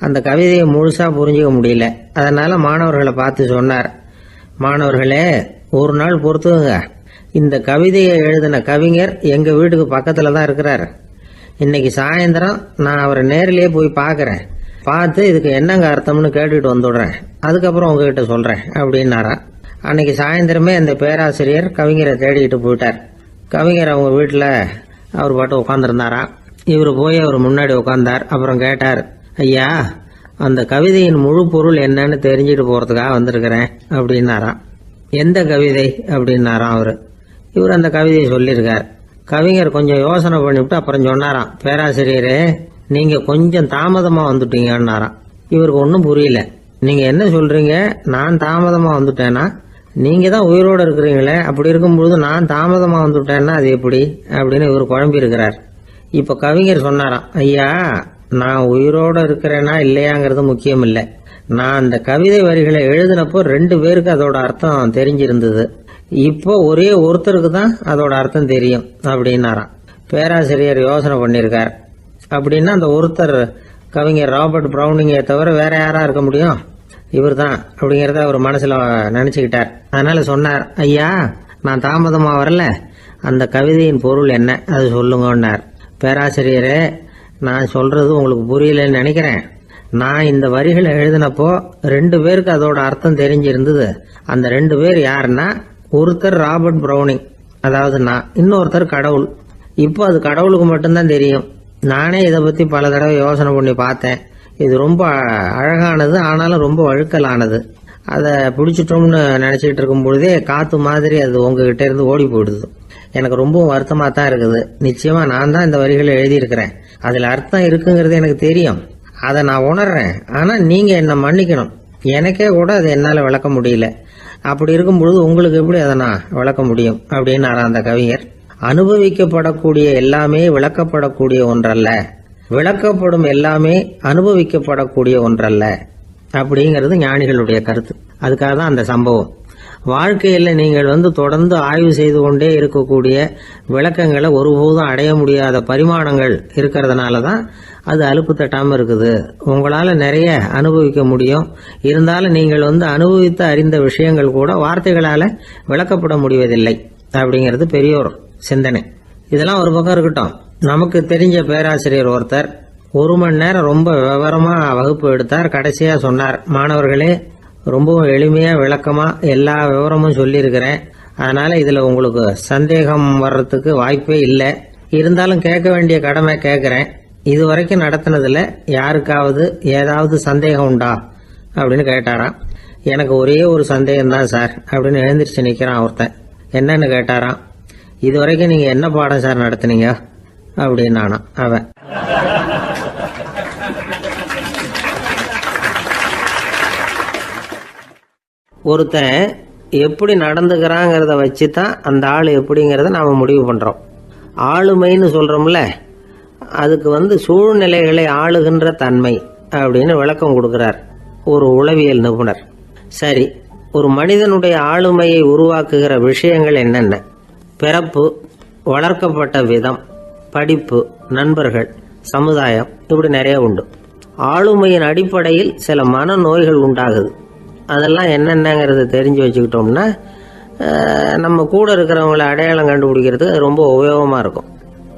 அந்த கவிதையை முழுசாக புரிஞ்சிக்க முடியல. அதனால் மாணவர்களை பார்த்து சொன்னார், மாணவர்களே, ஒரு நாள் பொறுத்துங்க, இந்த கவிதையை எழுதின கவிஞர் எங்கள் வீட்டுக்கு பக்கத்தில் தான் இருக்கிறார். இன்னைக்கு சாயந்தரம் நான் அவரை நேரிலேயே போய் பார்க்குறேன். பார்த்து இதுக்கு என்னங்க அர்த்தம்னு கேட்டுக்கிட்டு வந்துடுறேன். அதுக்கப்புறம் உங்ககிட்ட சொல்கிறேன் அப்படின்னாராம். அன்னைக்கு சாயந்தரமே அந்த பேராசிரியர் கவிஞரை தேடிக்கிட்டு போயிட்டார். கவிஞர் அவங்க வீட்டில் அவர் பாட்டு உட்காந்துருந்தாராம். இவர் போய் அவர் முன்னாடி உட்காந்தார். அப்புறம் கேட்டார், ஐயா, அந்த கவிதையின் முழு பொருள் என்னன்னு தெரிஞ்சுட்டு போகிறதுக்காக வந்திருக்கிறேன் அப்படின்னாராம். எந்த கவிதை அப்படின்னாராம் அவர். இவர் அந்த கவிதையை சொல்லியிருக்கார். கவிஞர் கொஞ்சம் யோசனை பண்ணிவிட்டு அப்புறம் சொன்னாராம், பேராசிரியரே நீங்க கொஞ்சம் தாமதமா வந்துட்டீங்கன்னாராம். இவருக்கு ஒன்றும் புரியல. நீங்க என்ன சொல்றீங்க, நான் தாமதமா வந்துட்டேன்னா? நீங்க தான் உயிரோடு இருக்கிறீங்களே, அப்படி இருக்கும்பொழுது நான் தாமதமா வந்துட்டேன்னா அது எப்படி அப்படின்னு இவர் குழம்பி இருக்கிறார். இப்ப கவிஞர் சொன்னாராம், ஐயா நான் உயிரோடு இருக்கிறேன்னா இல்லையாங்கிறது முக்கியம் இல்லை. நான் அந்த கவிதை வரிகளை எழுதினப்போ 2 பேருக்கு அதோட அர்த்தம் தெரிஞ்சிருந்தது. இப்போ ஒரே ஒருத்தருக்கு தான் அதோட அர்த்தம் தெரியும் அப்படின்னாராம். பேராசிரியர் யோசனை பண்ணியிருக்கார். அப்படின்னா அந்த ஒருத்தர் கவிஞர் ராபர்ட் பிரவுனிங்கை தவிர வேற யாரா இருக்க முடியும்? இவர் தான் அப்படிங்கிறத அவர் மனசுல நினைச்சுக்கிட்டார். அதனால சொன்னார், ஐயா நான் தாமதமா வரல, அந்த கவிதையின் பொருள் என்ன அது சொல்லுங்கன்னார். பேராசிரியரே நான் சொல்றது உங்களுக்கு புரியலன்னு நினைக்கிறேன். நான் இந்த வரிகளை எழுதினப்போ 2 பேருக்கு அதோட அர்த்தம் தெரிஞ்சிருந்தது. அந்த 2 பேர் யாருன்னா, ஒருத்தர் ராபர்ட் பிரவுனிங், அதாவது நான், இன்னொருத்தர் கடவுள். இப்போ அது கடவுளுக்கு மட்டும்தான் தெரியும். நானே இதை பத்தி பல தடவை யோசனை பண்ணி பார்த்தேன். இது ரொம்ப அழகானது, ஆனாலும் ரொம்ப வழுக்கலானது. அதை பிடிச்சிட்டோம்னு நினைச்சிட்டு இருக்கும் பொழுதே காத்து மாதிரி அது உங்ககிட்ட இருந்து ஓடி போயிடுது. எனக்கு ரொம்பவும் வருத்தமா தான் இருக்குது. நிச்சயமா நான் தான் இந்த வரிகளை எழுதியிருக்கிறேன். அதுல அர்த்தம் இருக்குங்கிறது எனக்கு தெரியும், அதை நான் உணர்றேன். ஆனா நீங்க என்ன மன்னிக்கணும், எனக்கே கூட அதை என்னால விளக்க முடியல. அப்படி இருக்கும் பொழுது உங்களுக்கு எப்படி அதை நான் விளக்க முடியும் அப்படின்னு அந்த கவிஞர். அனுபவிக்கப்படக்கூடிய எல்லாமே விளக்கப்படக்கூடிய ஒன்றல்ல, விளக்கப்படும் எல்லாமே அனுபவிக்கப்படக்கூடிய ஒன்றல்ல அப்படிங்கிறது ஞானிகளுடைய கருத்து. அதுக்காக தான் அந்த சம்பவம். வாழ்க்கையில் நீங்கள் தொடர்ந்து ஆய்வு செய்து கொண்டே இருக்கக்கூடிய விளக்கங்களை ஒருபோதும் அடைய முடியாத பரிமாணங்கள் இருக்கிறதுனால தான் அது அலுப்பு தட்டாமல் இருக்குது. உங்களால் நிறைய அனுபவிக்க முடியும், இருந்தாலும் நீங்கள் அனுபவித்து அறிந்த விஷயங்கள் கூட வார்த்தைகளால் விளக்கப்பட முடிவதில்லை அப்படிங்கிறது பெரியோர் சிந்தனை. இதெல்லாம் ஒரு பக்கம் இருக்கட்டும். நமக்கு தெரிஞ்ச பேராசிரியர் ஒருத்தர் 1 மணி நேரம் ரொம்ப விவரமா வகுப்பு எடுத்தார். கடைசியா சொன்னார், மாணவர்களே ரொம்பவும் எளிமையா விளக்கமா எல்லா விவரமும் சொல்லியிருக்கிறேன். அதனால இதுல உங்களுக்கு சந்தேகம் வர்றதுக்கு வாய்ப்பே இல்லை. இருந்தாலும் கேட்க வேண்டிய கடமை கேட்கிறேன். இது வரைக்கும் நடத்தினதுல யாருக்காவது ஏதாவது சந்தேகம் உண்டா அப்படின்னு கேட்டாராம். எனக்கு ஒரே ஒரு சந்தேகம் தான் சார் அப்படின்னு எழுந்திரிச்சு நிக்கிறான் ஒருத்தன். என்னன்னு கேட்டாராம். இது வரைக்கும் நீங்க என்ன பாடம் சார் நடத்துனீங்க அப்படின்னானா அவன். ஒருத்தன் எப்படி நடந்துக்கிறாங்கிறத வச்சு தான் அந்த ஆள் எப்படிங்கிறத நாம முடிவு பண்றோம். ஆளுமைன்னு சொல்றோம்ல, அதுக்கு சூழ்நிலைகளை ஆளுகின்ற தன்மை அப்படின்னு விளக்கம் கொடுக்கிறார் ஒரு உளவியல் நிபுணர். சரி, ஒரு மனிதனுடைய ஆளுமையை உருவாக்குகிற விஷயங்கள் என்னென்ன? பிறப்பு, வளர்க்கப்பட்ட விதம், படிப்பு, நண்பர்கள், சமுதாயம், இப்படி நிறைய உண்டு. ஆளுமையின் அடிப்படையில் சில மனநோய்கள் உண்டாகுது. அதெல்லாம் என்னென்னங்கிறத தெரிஞ்சு வச்சுக்கிட்டோம்னா நம்ம கூட இருக்கிறவங்களை அடையாளம் கண்டுபிடிக்கிறதுக்கு ரொம்ப உபயோகமாக இருக்கும்.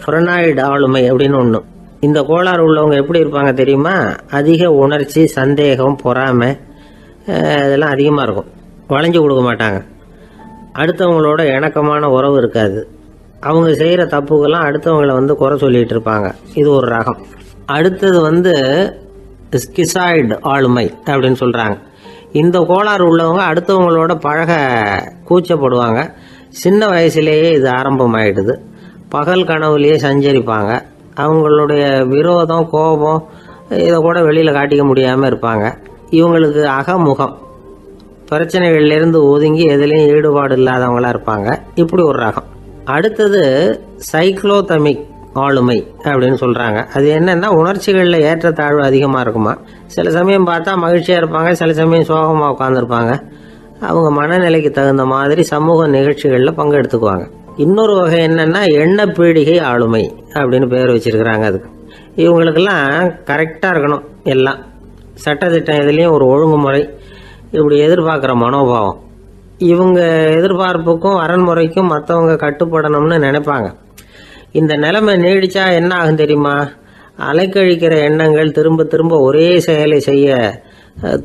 ஃப்ரெனாய்டு ஆளுமை அப்படின்னு ஒன்று. இந்த கோளாறு உள்ளவங்க எப்படி இருப்பாங்க தெரியுமா? அதிக உணர்ச்சி, சந்தேகம், பொறாமை இதெல்லாம் அதிகமாக இருக்கும். வளைஞ்சு கொடுக்க மாட்டாங்க. அடுத்தவங்களோட இணக்கமான உறவு இருக்காது. அவங்க செய்கிற தப்புக்கெல்லாம் அடுத்தவங்களை குறை சொல்லிட்டு இருப்பாங்க. இது ஒரு ரகம். அடுத்தது ஸ்கிசாய்டு ஆளுமை அப்படின்னு சொல்கிறாங்க. இந்த கோளாறு உள்ளவங்க அடுத்தவங்களோட பழக கூச்சப்படுவாங்க. சின்ன வயசுலேயே இது ஆரம்பமாயிடுது. பகல் கனவுலேயே சஞ்சரிப்பாங்க. அவங்களுடைய விரோதம், கோபம் இதை கூட வெளியில் காட்டிக்க முடியாமல் இருப்பாங்க. இவங்களுக்கு அகமுகம், பிரச்சனைகள்லேருந்து ஒதுங்கி எதுலேயும் ஈடுபாடு இல்லாதவங்களா இருப்பாங்க. இப்படி ஒரு ரகம். அடுத்தது சைக்ளோதமிக் ஆளுமை அப்படின்னு சொல்கிறாங்க. அது என்னன்னா, உணர்ச்சிகளில் ஏற்றத்தாழ்வு அதிகமாக இருக்குமா. சில சமயம் பார்த்தா மகிழ்ச்சியாக இருப்பாங்க, சில சமயம் சோகமாக உட்காந்துருப்பாங்க. அவங்க மனநிலைக்கு தகுந்த மாதிரி சமூக நிகழ்ச்சிகளில் பங்கெடுத்துக்குவாங்க. இன்னொரு வகை என்னன்னா, எண்ணப்பீடிகை ஆளுமை அப்படின்னு பேர் வச்சிருக்கிறாங்க. அதுக்கு இவங்களுக்கெல்லாம் கரெக்டாக இருக்கணும், எல்லாம் சட்டத்திட்டம், எதுலேயும் ஒரு ஒழுங்குமுறை, இப்படி எதிர்பார்க்குற மனோபாவம். இவங்க எதிர்பார்ப்புக்கும் அரண்முறைக்கும் மற்றவங்க கட்டுப்படணும்னு நினைப்பாங்க. இந்த நிலைமை நீடிச்சா என்ன ஆகும் தெரியுமா? அலைக்கழிக்கிற எண்ணங்கள் திரும்ப திரும்ப ஒரே செயலை செய்ய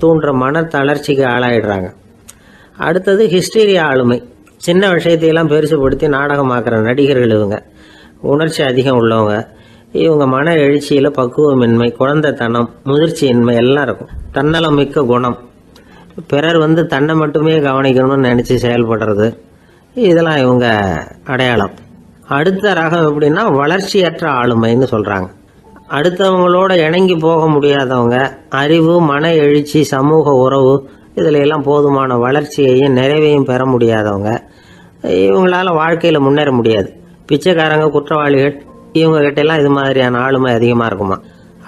தூண்டுற மன தளர்ச்சிக்கு ஆளாயிடுறாங்க. அடுத்தது ஹிஸ்டீரியா ஆளுமை. சின்ன விஷயத்தையெல்லாம் பெருசுபடுத்தி நாடகமாக்குற நடிகர்கள் இவங்க. உணர்ச்சி அதிகம் உள்ளவங்க. இவங்க மன எழுச்சியில் பக்குவமின்மை, குழந்தைத்தனம், முதிர்ச்சியின்மை எல்லாம் இருக்கும். தன்னலம் மிக்க குணம். பிறர் தன்னை மட்டுமே கவனிக்கணும்னு நினச்சி செயல்படுறது, இதெல்லாம் இவங்க அடையாளம். அடுத்த ரகம் எப்படின்னா வளர்ச்சியற்ற ஆளுமைன்னு சொல்றாங்க. அடுத்தவங்களோட இணங்கி போக முடியாதவங்க, அறிவு, மன எழுச்சி, சமூக உறவு இதுல எல்லாம் போதுமான வளர்ச்சியையும் நிறைவையும் பெற முடியாதவங்க, இவங்களால வாழ்க்கையில முன்னேற முடியாது. பிச்சைக்காரங்க, குற்றவாளிகள், இவங்க கிட்ட எல்லாம் இது மாதிரியான ஆளுமை அதிகமா இருக்குமா.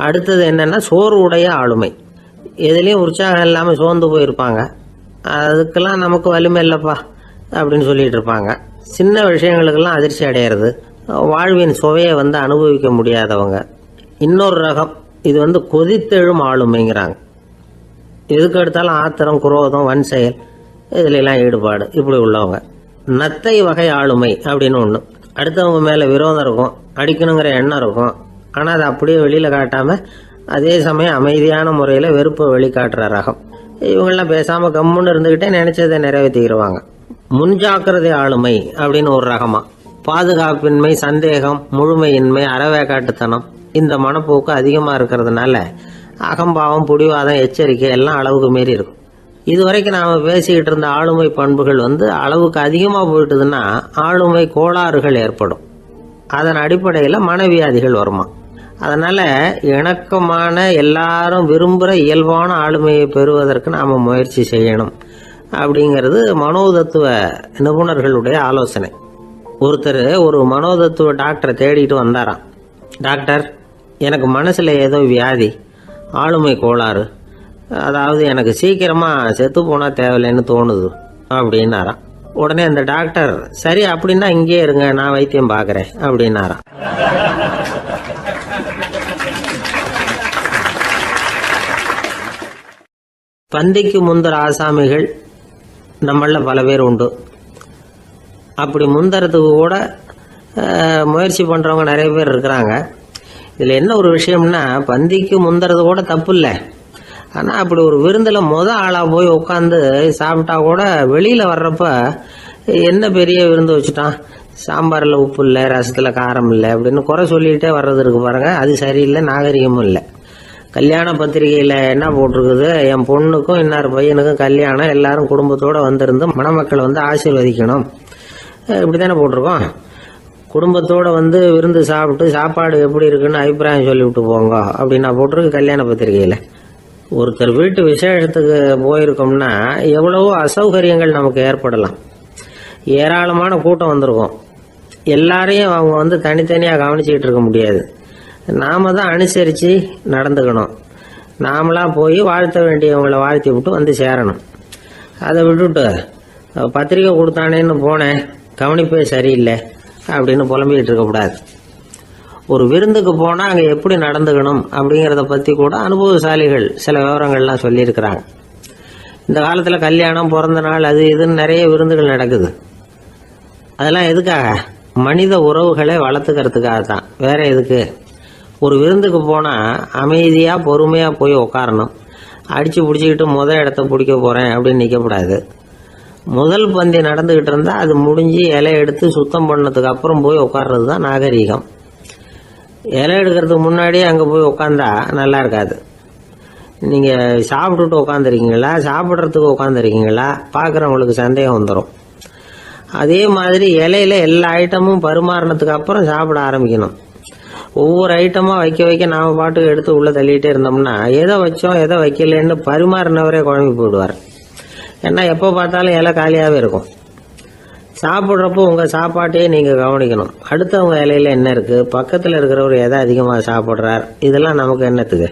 அடுத்தது என்னன்னா சோர்வுடைய ஆளுமை. எதுலேயும் உற்சாகம் இல்லாமல் சோர்ந்து போயிருப்பாங்க. அதுக்கெல்லாம் நமக்கு வலிமை இல்லைப்பா அப்படின்னு சொல்லிட்டு இருப்பாங்க. சின்ன விஷயங்களுக்கெல்லாம் அதிர்ச்சி அடையிறது, வாழ்வின் சுவையை அனுபவிக்க முடியாதவங்க. இன்னொரு ரகம், இது கொதித்தெழும் ஆளுமைங்கிறாங்க. எதுக்கு எடுத்தாலும் ஆத்திரம், குரோதம், வன் செயல் இதுல எல்லாம் ஈடுபாடு, இப்படி உள்ளவங்க. நத்தை வகை ஆளுமை அப்படின்னு ஒன்று. அடுத்தவங்க மேல விரோதம் இருக்கும், அடிக்கணுங்கிற எண்ணம் இருக்கும். ஆனா அதை அப்படியே வெளியில காட்டாம அதே சமயம் அமைதியான முறையில வெறுப்பை வெளிக்காட்டுற ரகம். இவங்கெல்லாம் பேசாம கம்முன்னு இருந்துகிட்டே நினைச்சதை நிறைவேற்றிடுவாங்க. முன்ஜாக்கிரதை ஆளுமை அப்படின்னு ஒரு ரகமா. பாதுகாப்பின்மை, சந்தேகம், முழுமையின்மை, அறவேக்காட்டுத்தனம் இந்த மனப்போக்கு அதிகமா இருக்கிறதுனால அகம்பாவம், புடிவாதம், எச்சரிக்கை எல்லாம் அளவுக்கு மீறி இருக்கும். இதுவரைக்கும் நாம பேசிக்கிட்டு இருந்த ஆளுமை பண்புகள் அளவுக்கு அதிகமா போயிட்டுதுன்னா ஆளுமை கோளாறுகள் ஏற்படும். அதன் அடிப்படையில் மனவியாதிகள் வருமா. அதனால இணக்கமான, எல்லாரும் விரும்புகிற இயல்பான ஆளுமையை பெறுவதற்கு நாம முயற்சி செய்யணும் அப்படிங்கிறது மனோதத்துவ நிபுணர்களுடைய ஆலோசனை. ஒருத்தர் ஒரு மனோதத்துவ டாக்டரை தேடிட்டு வந்தாராம். டாக்டர், எனக்கு மனசுல ஏதோ வியாதி, ஆளுமை கோளாறு, அதாவது எனக்கு சீக்கிரமா செத்து போனா தேவையில்லைன்னு தோணுது அப்படின்னாராம். உடனே அந்த டாக்டர், சரி அப்படின்னா இங்கே இருங்க, நான் வைத்தியம் பார்க்கறேன் அப்படின்னாராம். பந்திக்கு முந்தர ஆசாமிகள் நம்மள பல பேர் உண்டு. அப்படி முந்தறதுக்கு கூட முயற்சி பண்றவங்க நிறைய பேர் இருக்கிறாங்க. இதுல என்ன ஒரு விஷயம்னா, பந்திக்கு முந்தறது கூட தப்பு இல்லை. ஆனா அப்படி ஒரு விருந்துல ஆளா போய் உட்காந்து சாப்பிட்டா கூட வெளியில வர்றப்ப என்ன பெரிய விருந்து வச்சுட்டான், சாம்பார்ல உப்பு இல்லை, ரசத்துல காரம் இல்லை அப்படின்னு குறை சொல்லிட்டே வர்றது இருக்கு பாருங்க. அது சரியில்லை, நாகரிகமும் இல்லை. கல்யாண பத்திரிகையில என்ன போட்டிருக்குது, என் பொண்ணுக்கும் இன்னார் பையனுக்கும் கல்யாணம், எல்லாரும் குடும்பத்தோட வந்திருந்து மணமக்களை ஆசீர்வதிக்கணும், இப்படித்தானே போட்டிருக்கோம். குடும்பத்தோட விருந்து சாப்பிட்டு சாப்பாடு எப்படி இருக்குன்னு அபிப்பிராயம் சொல்லிவிட்டு போங்க அப்படின்னா போட்டிருக்கு கல்யாண பத்திரிகையில. ஒருத்தர் வீட்டு விசேஷத்துக்கு போயிருக்கோம்னா எவ்வளவோ அசௌகரியங்கள் நமக்கு ஏற்படலாம். ஏராளமான கூட்டம் வந்திருக்கும். எல்லாரையும் அவங்க தனித்தனியாக கவனிச்சுக்கிட்டு இருக்க முடியாது. நாம தான் அனுசரித்து நடந்துக்கணும். நாமளா போய் வாழ்த்த வேண்டியவங்களை வாழ்த்தி விட்டு சேரணும். அதை விட்டுட்டு பத்திரிக்கை கொடுத்தானேன்னு போனேன், கவனிப்பே சரியில்லை அப்படின்னு புலம்பிக்கிட்டு இருக்கக்கூடாது. ஒரு விருந்துக்கு போனால் அங்கே எப்படி நடந்துக்கணும் அப்படிங்கிறத பற்றி கூட அனுபவசாலிகள் சில விவரங்கள்லாம் சொல்லியிருக்கிறாங்க. இந்த காலத்தில் கல்யாணம், பிறந்த நாள், அது இதுன்னு நிறைய விருந்துகள் நடக்குது. அதெல்லாம் எதுக்காக? மனித உறவுகளை வளர்த்துக்கிறதுக்காக தான், வேற எதுக்கு? ஒரு விருந்துக்கு போனால் அமைதியாக பொறுமையாக போய் உட்காரணும். அடித்து பிடிச்சிக்கிட்டு இடத்த பிடிக்க போகிறேன் அப்படின்னு நிற்கக்கூடாது. முதல் பந்தி நடந்துக்கிட்டு இருந்தால் அது முடிஞ்சு இலை எடுத்து சுத்தம் பண்ணதுக்கு அப்புறம் போய் உட்கார்றது தான் நாகரீகம். இலை எடுக்கிறதுக்கு முன்னாடியே அங்கே போய் உட்காந்தா நல்லா இருக்காது. நீங்கள் சாப்பிட்டுட்டு உட்காந்துருக்கீங்களா, சாப்பிட்றதுக்கு உட்காந்துருக்கீங்களா, பார்க்குறவங்களுக்கு சந்தேகம் வந்துடும். அதே மாதிரி இலையில எல்லா ஐட்டமும் பரிமாறினதுக்கு அப்புறம் சாப்பிட ஆரம்பிக்கணும். ஒவ்வொரு ஐட்டமாக வைக்க வைக்க நாம் பாட்டுக்கு எடுத்து உள்ளே தள்ளிகிட்டே இருந்தோம்னா எதை வச்சோம் எதை வைக்கலன்னு பரிமாறினவரே குழம்பி போயிடுவார். ஏன்னா எப்போ பார்த்தாலும் இலை காலியாகவே இருக்கும். சாப்பிட்றப்போ உங்கள் சாப்பாட்டையே நீங்கள் கவனிக்கணும். அடுத்தவங்க இலையில என்ன இருக்குது, பக்கத்தில் இருக்கிறவர் எதை அதிகமாக சாப்பிட்றார், இதெல்லாம் நமக்கு என்னத்துக்கு?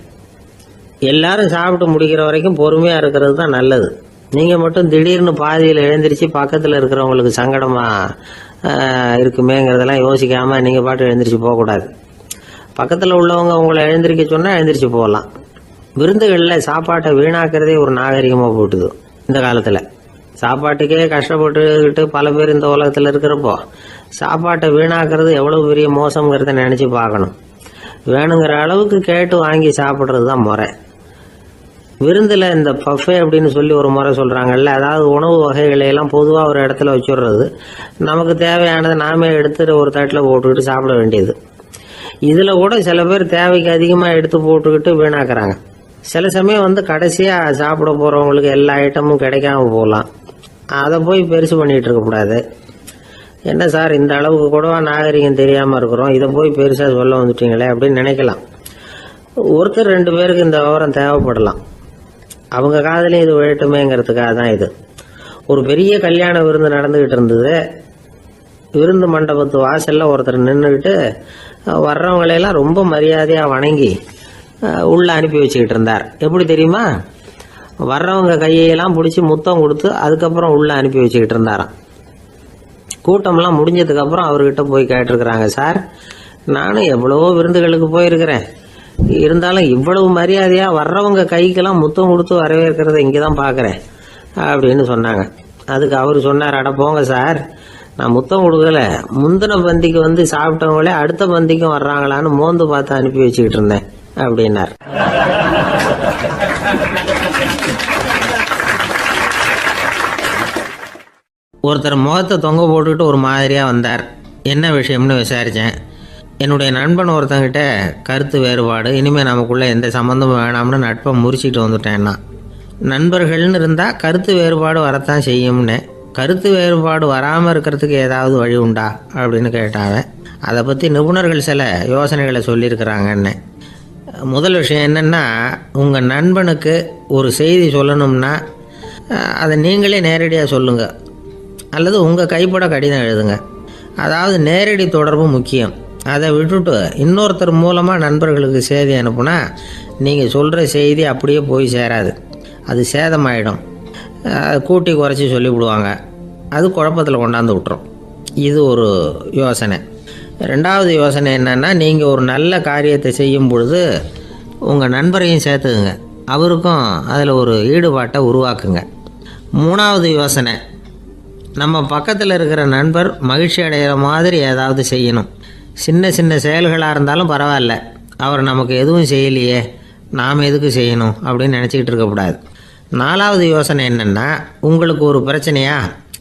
எல்லாரும் சாப்பிட்டு முடிக்கிற வரைக்கும் பொறுமையாக இருக்கிறது தான் நல்லது. நீங்கள் மட்டும் திடீர்னு பாதியில் எழுந்திரிச்சு பக்கத்தில் இருக்கிறவங்களுக்கு சங்கடமாக இருக்குமேங்கிறதெல்லாம் யோசிக்காமல் நீங்கள் பாட்டு எழுந்திரிச்சு போகக்கூடாது. பக்கத்தில் உள்ளவங்க உங்களை எழுந்திரிக்க சொன்னால் எழுந்திரிச்சு போகலாம். விருந்துகளில் சாப்பாட்டை வீணாக்கிறதே ஒரு நாகரிகமாக போட்டுது இந்த காலத்தில். சாப்பாட்டுக்கே கஷ்டப்பட்டுக்கிட்டு பல பேர் இந்த உலகத்தில் இருக்கிறப்போ சாப்பாட்டை வீணாக்கிறது எவ்வளவு பெரிய மோசங்கிறத நினச்சி பார்க்கணும். வேணுங்கிற அளவுக்கு கேட்டு வாங்கி சாப்பிட்றது தான் முறை. விருந்தில் இந்த பஃபே அப்படின்னு சொல்லி ஒரு முறை சொல்கிறாங்கல்ல, அதாவது உணவு வகைகளையெல்லாம் பொதுவாக ஒரு இடத்துல வச்சுடுறது, நமக்கு தேவையானதை நாமே எடுத்துட்டு ஒரு தட்டில் போட்டுக்கிட்டு சாப்பிட வேண்டியது. இதில் கூட சில பேர் தேவைக்கு அதிகமாக எடுத்து போட்டுக்கிட்டு வீணாக்குறாங்க. சில சமயம் கடைசியாக சாப்பிட போகிறவங்களுக்கு எல்லா ஐட்டமும் கிடைக்காம போகலாம். அதை போய் பெருசு பண்ணிகிட்டு இருக்கக்கூடாது. என்ன சார் இந்த அளவுக்கு கூடவா நாகரிகம் தெரியாமல் இருக்கிறோம், இதை போய் பெருசாக சொல்ல வந்துட்டீங்களே அப்படின்னு நினைக்கலாம். ஒருத்தர் 2 பேருக்கு இந்த விவரம் தேவைப்படலாம். அவங்க காதலையும் இது விழட்டுமேங்கிறதுக்காக தான் இது. ஒரு பெரிய கல்யாண விருந்து நடந்துக்கிட்டு இருந்தது. விருந்து மண்டபத்து வாசலில் ஒருத்தர் நின்றுக்கிட்டு வர்றவங்களையெல்லாம் ரொம்ப மரியாதையாக வணங்கி உள்ளே அனுப்பி வச்சுக்கிட்டு இருந்தார். எப்படி தெரியுமா? வர்றவங்க கையெல்லாம் பிடிச்சி முத்தம் கொடுத்து அதுக்கப்புறம் உள்ளே அனுப்பி வச்சுக்கிட்டு இருந்தாராம். கூட்டம்லாம் முடிஞ்சதுக்கப்புறம் அவர்கிட்ட போய் கேட்டிருக்கிறாங்க, சார் நானும் எவ்வளவோ விருந்துகளுக்கு போயிருக்கிறேன், இருந்தாலும் இவ்வளவு மரியாதையாக வர்றவங்க கைக்கெல்லாம் முத்தம் கொடுத்து வரவேற்கிறத இங்கே தான் பார்க்குறேன் அப்படின்னு சொன்னாங்க. அதுக்கு அவர் சொன்னார், அட போங்க சார், நான் முத்தம் கொடுக்கல, முந்தின பந்திக்கு வந்து சாப்பிட்டவங்களே அடுத்த பந்திக்கும் வர்றாங்களான்னு மோந்து பார்த்து அனுப்பி வச்சுக்கிட்டு இருந்தேன் அப்படின்னார். ஒருத்தர் முகத்தை தொங்க போட்டுக்கிட்டு ஒரு மாதிரியாக வந்தார். என்ன விஷயம்னு விசாரித்தேன். என்னுடைய நண்பன் ஒருத்தங்கிட்ட கருத்து வேறுபாடு, இனிமேல் நமக்குள்ளே எந்த சம்மந்தமும் வேணாம்னு நட்பை முறிச்சிட்டு வந்துட்டேன்னா. நண்பர்கள்னு இருந்தால் கருத்து வேறுபாடு வரத்தான் செய்யும்னு. கருத்து வேறுபாடு வராமல் இருக்கிறதுக்கு ஏதாவது வழி உண்டா அப்படின்னு கேட்டாங்க. அதை பற்றி நிபுணர்கள் சில யோசனைகளை சொல்லியிருக்கிறாங்கன்னு. முதல் விஷயம் என்னென்னா, உங்கள் நண்பனுக்கு ஒரு செய்தி சொல்லணும்னா அதை நீங்களே நேரடியாக சொல்லுங்கள், அல்லது உங்கள் கைப்பட கடிதம் எழுதுங்க. அதாவது நேரடி தொடர்பு முக்கியம். அதை விட்டுட்டு இன்னொருத்தர் மூலமாக நண்பர்களுக்கு செய்தி அனுப்புனா நீங்கள் சொல்கிற செய்தி அப்படியே போய் சேராது, அது சேதமாயிடும். கூட்டி குறைச்சி சொல்லிவிடுவாங்க, அது குழப்பத்தில் கொண்டாந்து விட்டுரும். இது ஒரு யோசனை. 2வது யோசனை என்னென்னா, நீங்கள் ஒரு நல்ல காரியத்தை செய்யும் பொழுது உங்கள் நண்பரையும் சேர்த்துக்குங்க, அவருக்கும் அதில் ஒரு ஈடுபாட்டை உருவாக்குங்க. 3வது யோசனை, நம்ம பக்கத்தில் இருக்கிற நண்பர் மகிழ்ச்சி அடைகிற மாதிரி ஏதாவது செய்யணும். சின்ன சின்ன செயல்களாக இருந்தாலும் பரவாயில்ல, அவர் நமக்கு எதுவும் செய்யலையே, நாம் எதுக்கு செய்யணும் அப்படின்னு நினச்சிக்கிட்டு இருக்கக்கூடாது. 4வது யோசனை என்னென்னா, உங்களுக்கு ஒரு பிரச்சனையா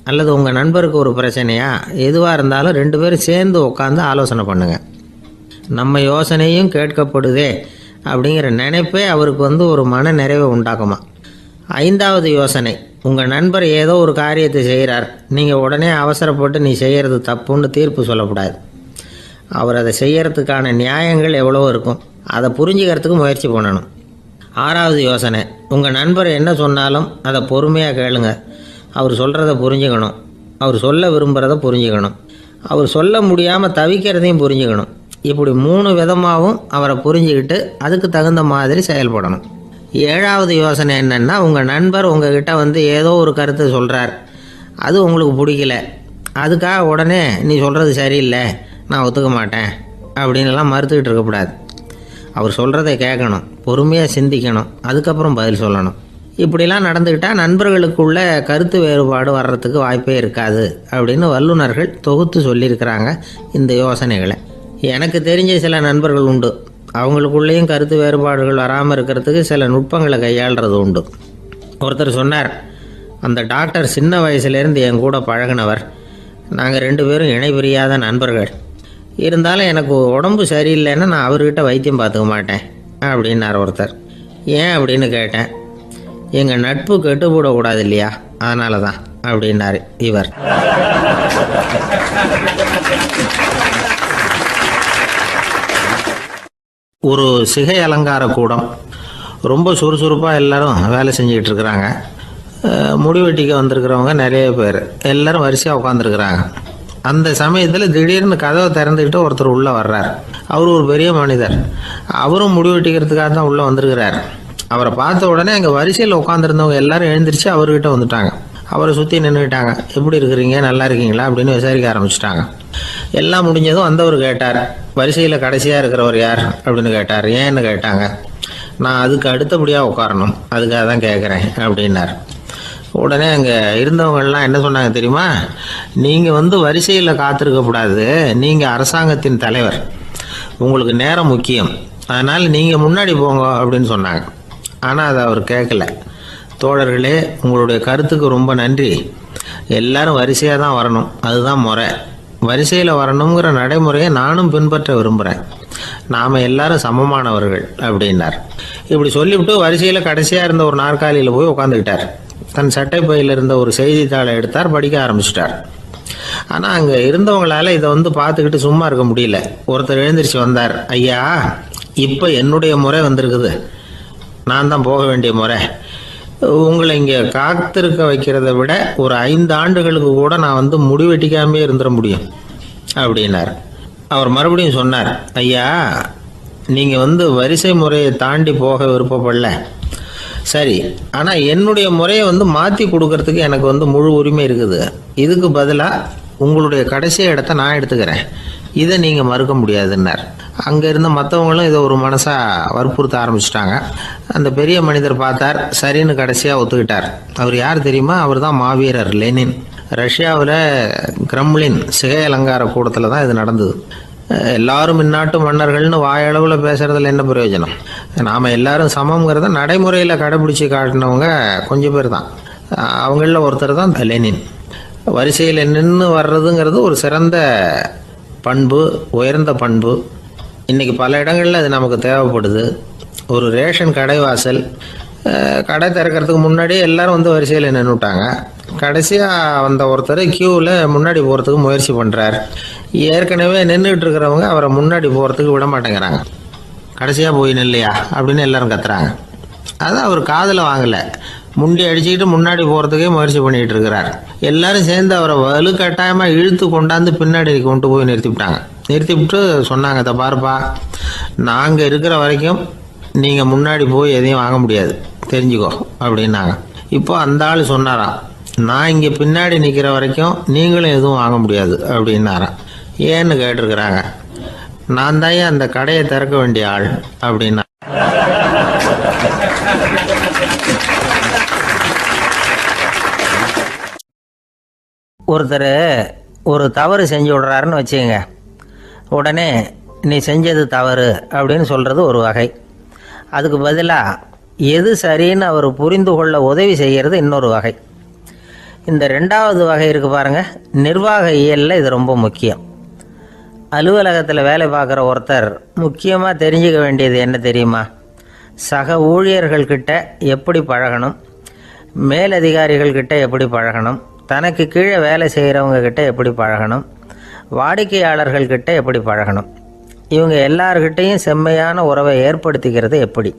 அல்லது உங்கள் நண்பருக்கு ஒரு பிரச்சனையா, எதுவாக இருந்தாலும் 2 பேரும் சேர்ந்து உட்காந்து ஆலோசனை பண்ணுங்கள். நம்ம யோசனையும் கேட்கப்படுதே அப்படிங்கிற நினைப்பே அவருக்கு வந்து ஒரு மன நிறைவை உண்டாக்குமா. 5வது யோசனை, உங்கள் நண்பர் ஏதோ ஒரு காரியத்தை செய்கிறார், நீங்கள் உடனே அவசரப்பட்டு நீ செய்கிறது தப்புன்னு தீர்ப்பு சொல்லக்கூடாது. அவர் அதை செய்யறதுக்கான நியாயங்கள் எவ்வளோ இருக்கும், அதை புரிஞ்சுக்கிறதுக்கு முயற்சி பண்ணணும். 6வது யோசனை, உங்கள் நண்பர் என்ன சொன்னாலும் அதை பொறுமையாக கேளுங்க. அவர் சொல்கிறத புரிஞ்சுக்கணும், அவர் சொல்ல விரும்புகிறத புரிஞ்சுக்கணும், அவர் சொல்ல முடியாமல் தவிக்கிறதையும் புரிஞ்சுக்கணும். இப்படி 3 விதமாகவும் அவரை புரிஞ்சுக்கிட்டு அதுக்கு தகுந்த மாதிரி செயல்படணும். 7வது யோசனை என்னென்னா, உங்கள் நண்பர் உங்ககிட்ட வந்து ஏதோ ஒரு கருத்தை சொல்கிறார், அது உங்களுக்கு பிடிக்கல, அதுக்காக உடனே நீ சொல்கிறது சரியில்லை, நான் ஒத்துக்க மாட்டேன் அப்படின்லாம் மறுத்துக்கிட்டு இருக்கக்கூடாது. அவர் சொல்கிறத கேட்கணும், பொறுமையாக சிந்திக்கணும், அதுக்கப்புறம் பதில் சொல்லணும். இப்படிலாம் நடந்துக்கிட்டால் நண்பர்களுக்குள்ள கருத்து வேறுபாடு வர்றதுக்கு வாய்ப்பே இருக்காது அப்படின்னு வல்லுநர்கள் தொகுத்து சொல்லியிருக்கிறாங்க இந்த யோசனைகளை. எனக்கு தெரிஞ்ச சில நண்பர்கள் உண்டு, அவங்களுக்குள்ளேயும் கருத்து வேறுபாடுகள் வராமல் இருக்கிறதுக்கு சில நுட்பங்களை கையாளுறது உண்டு. ஒருத்தர் சொன்னார், அந்த டாக்டர் சின்ன வயசுலேருந்து என் கூட பழகினவர், நாங்கள் 2 பேரும் இணை பிரியாத நண்பர்கள், இருந்தாலும் எனக்கு உடம்பு சரியில்லைன்னா நான் அவர்கிட்ட வைத்தியம் பார்த்துக்க மாட்டேன் அப்படின்னார் ஒருத்தர். ஏன் அப்படின்னு கேட்டேன். எங்கள் நட்பு கெட்டுப்படக்கூடாது இல்லையா, அதனால தான் அப்படின்னார் இவர். ஒரு சிகை அலங்கார கூடம், ரொம்ப சுறுசுறுப்பாக எல்லாரும் வேலை செஞ்சுக்கிட்டு இருக்கிறாங்க. முடிவெட்டிக்க வந்திருக்கிறவங்க நிறைய பேர், எல்லாரும் வரிசையாக உட்காந்துருக்குறாங்க. அந்த சமயத்தில் திடீர்னு கதவை திறந்துக்கிட்டு ஒருத்தர் உள்ளே வர்றார். அவர் ஒரு பெரிய மனிதர், அவரும் முடிவெட்டிக்கிறதுக்காக தான் உள்ளே வந்திருக்கிறார். அவரை பார்த்த உடனே அங்கே வரிசையில் உட்காந்துருந்தவங்க எல்லாரும் எழுந்திரிச்சு அவர்கிட்ட வந்துட்டாங்க. அவரை சுற்றி நின்றுக்கிட்டாங்க. எப்படி இருக்கிறீங்க, நல்லா இருக்கீங்களா அப்படின்னு விசாரிக்க ஆரம்பிச்சிட்டாங்க. எல்லாம் முடிஞ்சதும் வந்தவர் கேட்டார், வரிசையில் கடைசியாக இருக்கிறவர் யார் அப்படின்னு கேட்டார். ஏன்னு கேட்டாங்க. நான் அதுக்கு அடுத்தபடியாக உட்காரணும், அதுக்காக தான் கேட்குறேன் அப்படின்னார். உடனே அங்கே இருந்தவங்கள்லாம் என்ன சொன்னாங்க தெரியுமா, நீங்கள் வந்து வரிசையில் காத்திருக்கக்கூடாது, நீங்கள் அரசாங்கத்தின் தலைவர், உங்களுக்கு நேரம் முக்கியம், அதனால் நீங்கள் முன்னாடி போங்க அப்படின்னு சொன்னாங்க. ஆனால் அதை அவர் கேட்கல. தோழர்களே, உங்களுடைய கருத்துக்கு ரொம்ப நன்றி, எல்லாரும் வரிசையாக தான் வரணும், அதுதான் முறை, வரிசையில் வரணுங்கிற நடைமுறையை நானும் பின்பற்ற விரும்புகிறேன், நாம் எல்லாரும் சமமானவர்கள் அப்படின்னார். இப்படி சொல்லிவிட்டு வரிசையில் கடைசியாக இருந்த ஒரு நாற்காலியில் போய் உட்காந்துக்கிட்டார். தன் சட்டை பையில் இருந்த ஒரு செய்தித்தாளை எடுத்தார், படிக்க ஆரம்பிச்சிட்டார். ஆனால் அங்கே இருந்தவங்களால இதை பார்த்துக்கிட்டு சும்மா இருக்க முடியல. ஒருத்தர் எழுந்திரிச்சு வந்தார். ஐயா, இப்போ என்னுடைய முறை வந்திருக்குது, நான் தான் போக வேண்டிய முறை. உங்களை இங்கே காத்திருக்க வைக்கிறத விட ஒரு 5 ஆண்டுகளுக்கு கூட நான் முடிவெட்டிக்காமே இருந்துட முடியும் அப்படின்னார். அவர் மறுபடியும் சொன்னார், ஐயா, நீங்கள் வரிசை முறையை தாண்டி போக விருப்பப்படல, சரி, ஆனால் என்னுடைய முறையை மாற்றி கொடுக்கறதுக்கு எனக்கு முழு உரிமை இருக்குது. இதுக்கு பதிலாக உங்களுடைய கடைசி இடத்த நான் எடுத்துக்கிறேன், இதை நீங்கள் மறுக்க முடியாதுன்னார். அங்கே இருந்த மற்றவங்களும் இதை ஒரு மனசாக வற்புறுத்த ஆரம்பிச்சிட்டாங்க. அந்த பெரிய மனிதர் பார்த்தார், சரின்னு கடைசியாக ஒத்துக்கிட்டார். அவர் யார் தெரியுமா? அவர் தான் மாவீரர் லெனின். ரஷ்யாவில் கிரெம்ளின் சிகை அலங்கார கூடத்தில் தான் இது நடந்தது. எல்லாரும் இந்நாட்டு மன்னர்கள்னு வாயளவில் பேசுறதுல என்ன பிரயோஜனம்? நாம் எல்லாரும் சமங்கிறத நடைமுறையில் கடைபிடிச்சி காட்டினவங்க கொஞ்சம் பேர் தான். அவங்களில் ஒருத்தர் தான் லெனின். வரிசையில் நின்று வர்றதுங்கிறது ஒரு சிறந்த பண்பு, உயர்ந்த பண்பு. இன்றைக்கி பல இடங்களில் அது நமக்கு தேவைப்படுது. ஒரு ரேஷன் கடைவாசல், கடை திறக்கிறதுக்கு முன்னாடியே எல்லாரும் வரிசையில் நின்றுட்டாங்க. கடைசியாக வந்த ஒருத்தர் கியூவில் முன்னாடி போகிறதுக்கு முயற்சி பண்ணுறார். ஏற்கனவே நின்றுட்டு இருக்கிறவங்க அவரை முன்னாடி போகிறதுக்கு விட மாட்டேங்கிறாங்க. கடைசியாக போய் நில்லையா அப்படின்னு எல்லாரும் கத்துறாங்க. அதான் அவர் காதில் வாங்கலை, முண்டி அடிச்சுக்கிட்டு முன்னாடி போகிறதுக்கே முயற்சி பண்ணிகிட்டு இருக்கிறார். எல்லாரும் சேர்ந்து அவரை வலுக்கட்டாயமாக இழுத்து கொண்டாந்து பின்னாடி கொண்டு போய் நிறுத்திவிட்டாங்க. நிறுத்திவிட்டு சொன்னாங்க, இதை பாருப்பா, நாங்கள் இருக்கிற வரைக்கும் நீங்கள் முன்னாடி போய் எதையும் வாங்க முடியாது, தெரிஞ்சுக்கோ அப்படின்னாங்க. இப்போ அந்த ஆள் சொன்னாராம், நான் இங்கே பின்னாடி நிற்கிற வரைக்கும் நீங்களும் எதுவும் வாங்க முடியாது அப்படின்னாராம். ஏன்னு கேட்டிருக்கிறாங்க. நான் தான் அந்த கடையை திறக்க வேண்டிய ஆள் அப்படின்னா. ஒருத்தர் ஒரு தவறு செஞ்சு விடுறாருன்னு வச்சுக்கோங்க. உடனே நீ செஞ்சது தவறு அப்படின்னு சொல்கிறது ஒரு வகை. அதுக்கு பதிலாக எது சரின்னு அவர் புரிந்து கொள்ள உதவி செய்கிறது இன்னொரு வகை. இந்த 2வது வகை இருக்குது பாருங்கள், நிர்வாக இயலில் இது ரொம்ப முக்கியம். அலுவலகத்தில் வேலை பார்க்குற ஒருத்தர் முக்கியமாக தெரிஞ்சுக்க வேண்டியது என்ன தெரியுமா? சக ஊழியர்கள்கிட்ட எப்படி பழகணும், மேலதிகாரிகள்கிட்ட எப்படி பழகணும், தனக்கு கீழே வேலை செய்கிறவங்கக்கிட்ட எப்படி பழகணும், வாடிக்கையாளர்கள்கிட்ட எப்படி பழகணும், இவங்க எல்லார்கிட்டையும் செம்மையான உறவை ஏற்படுத்திக்கிறது எப்படி,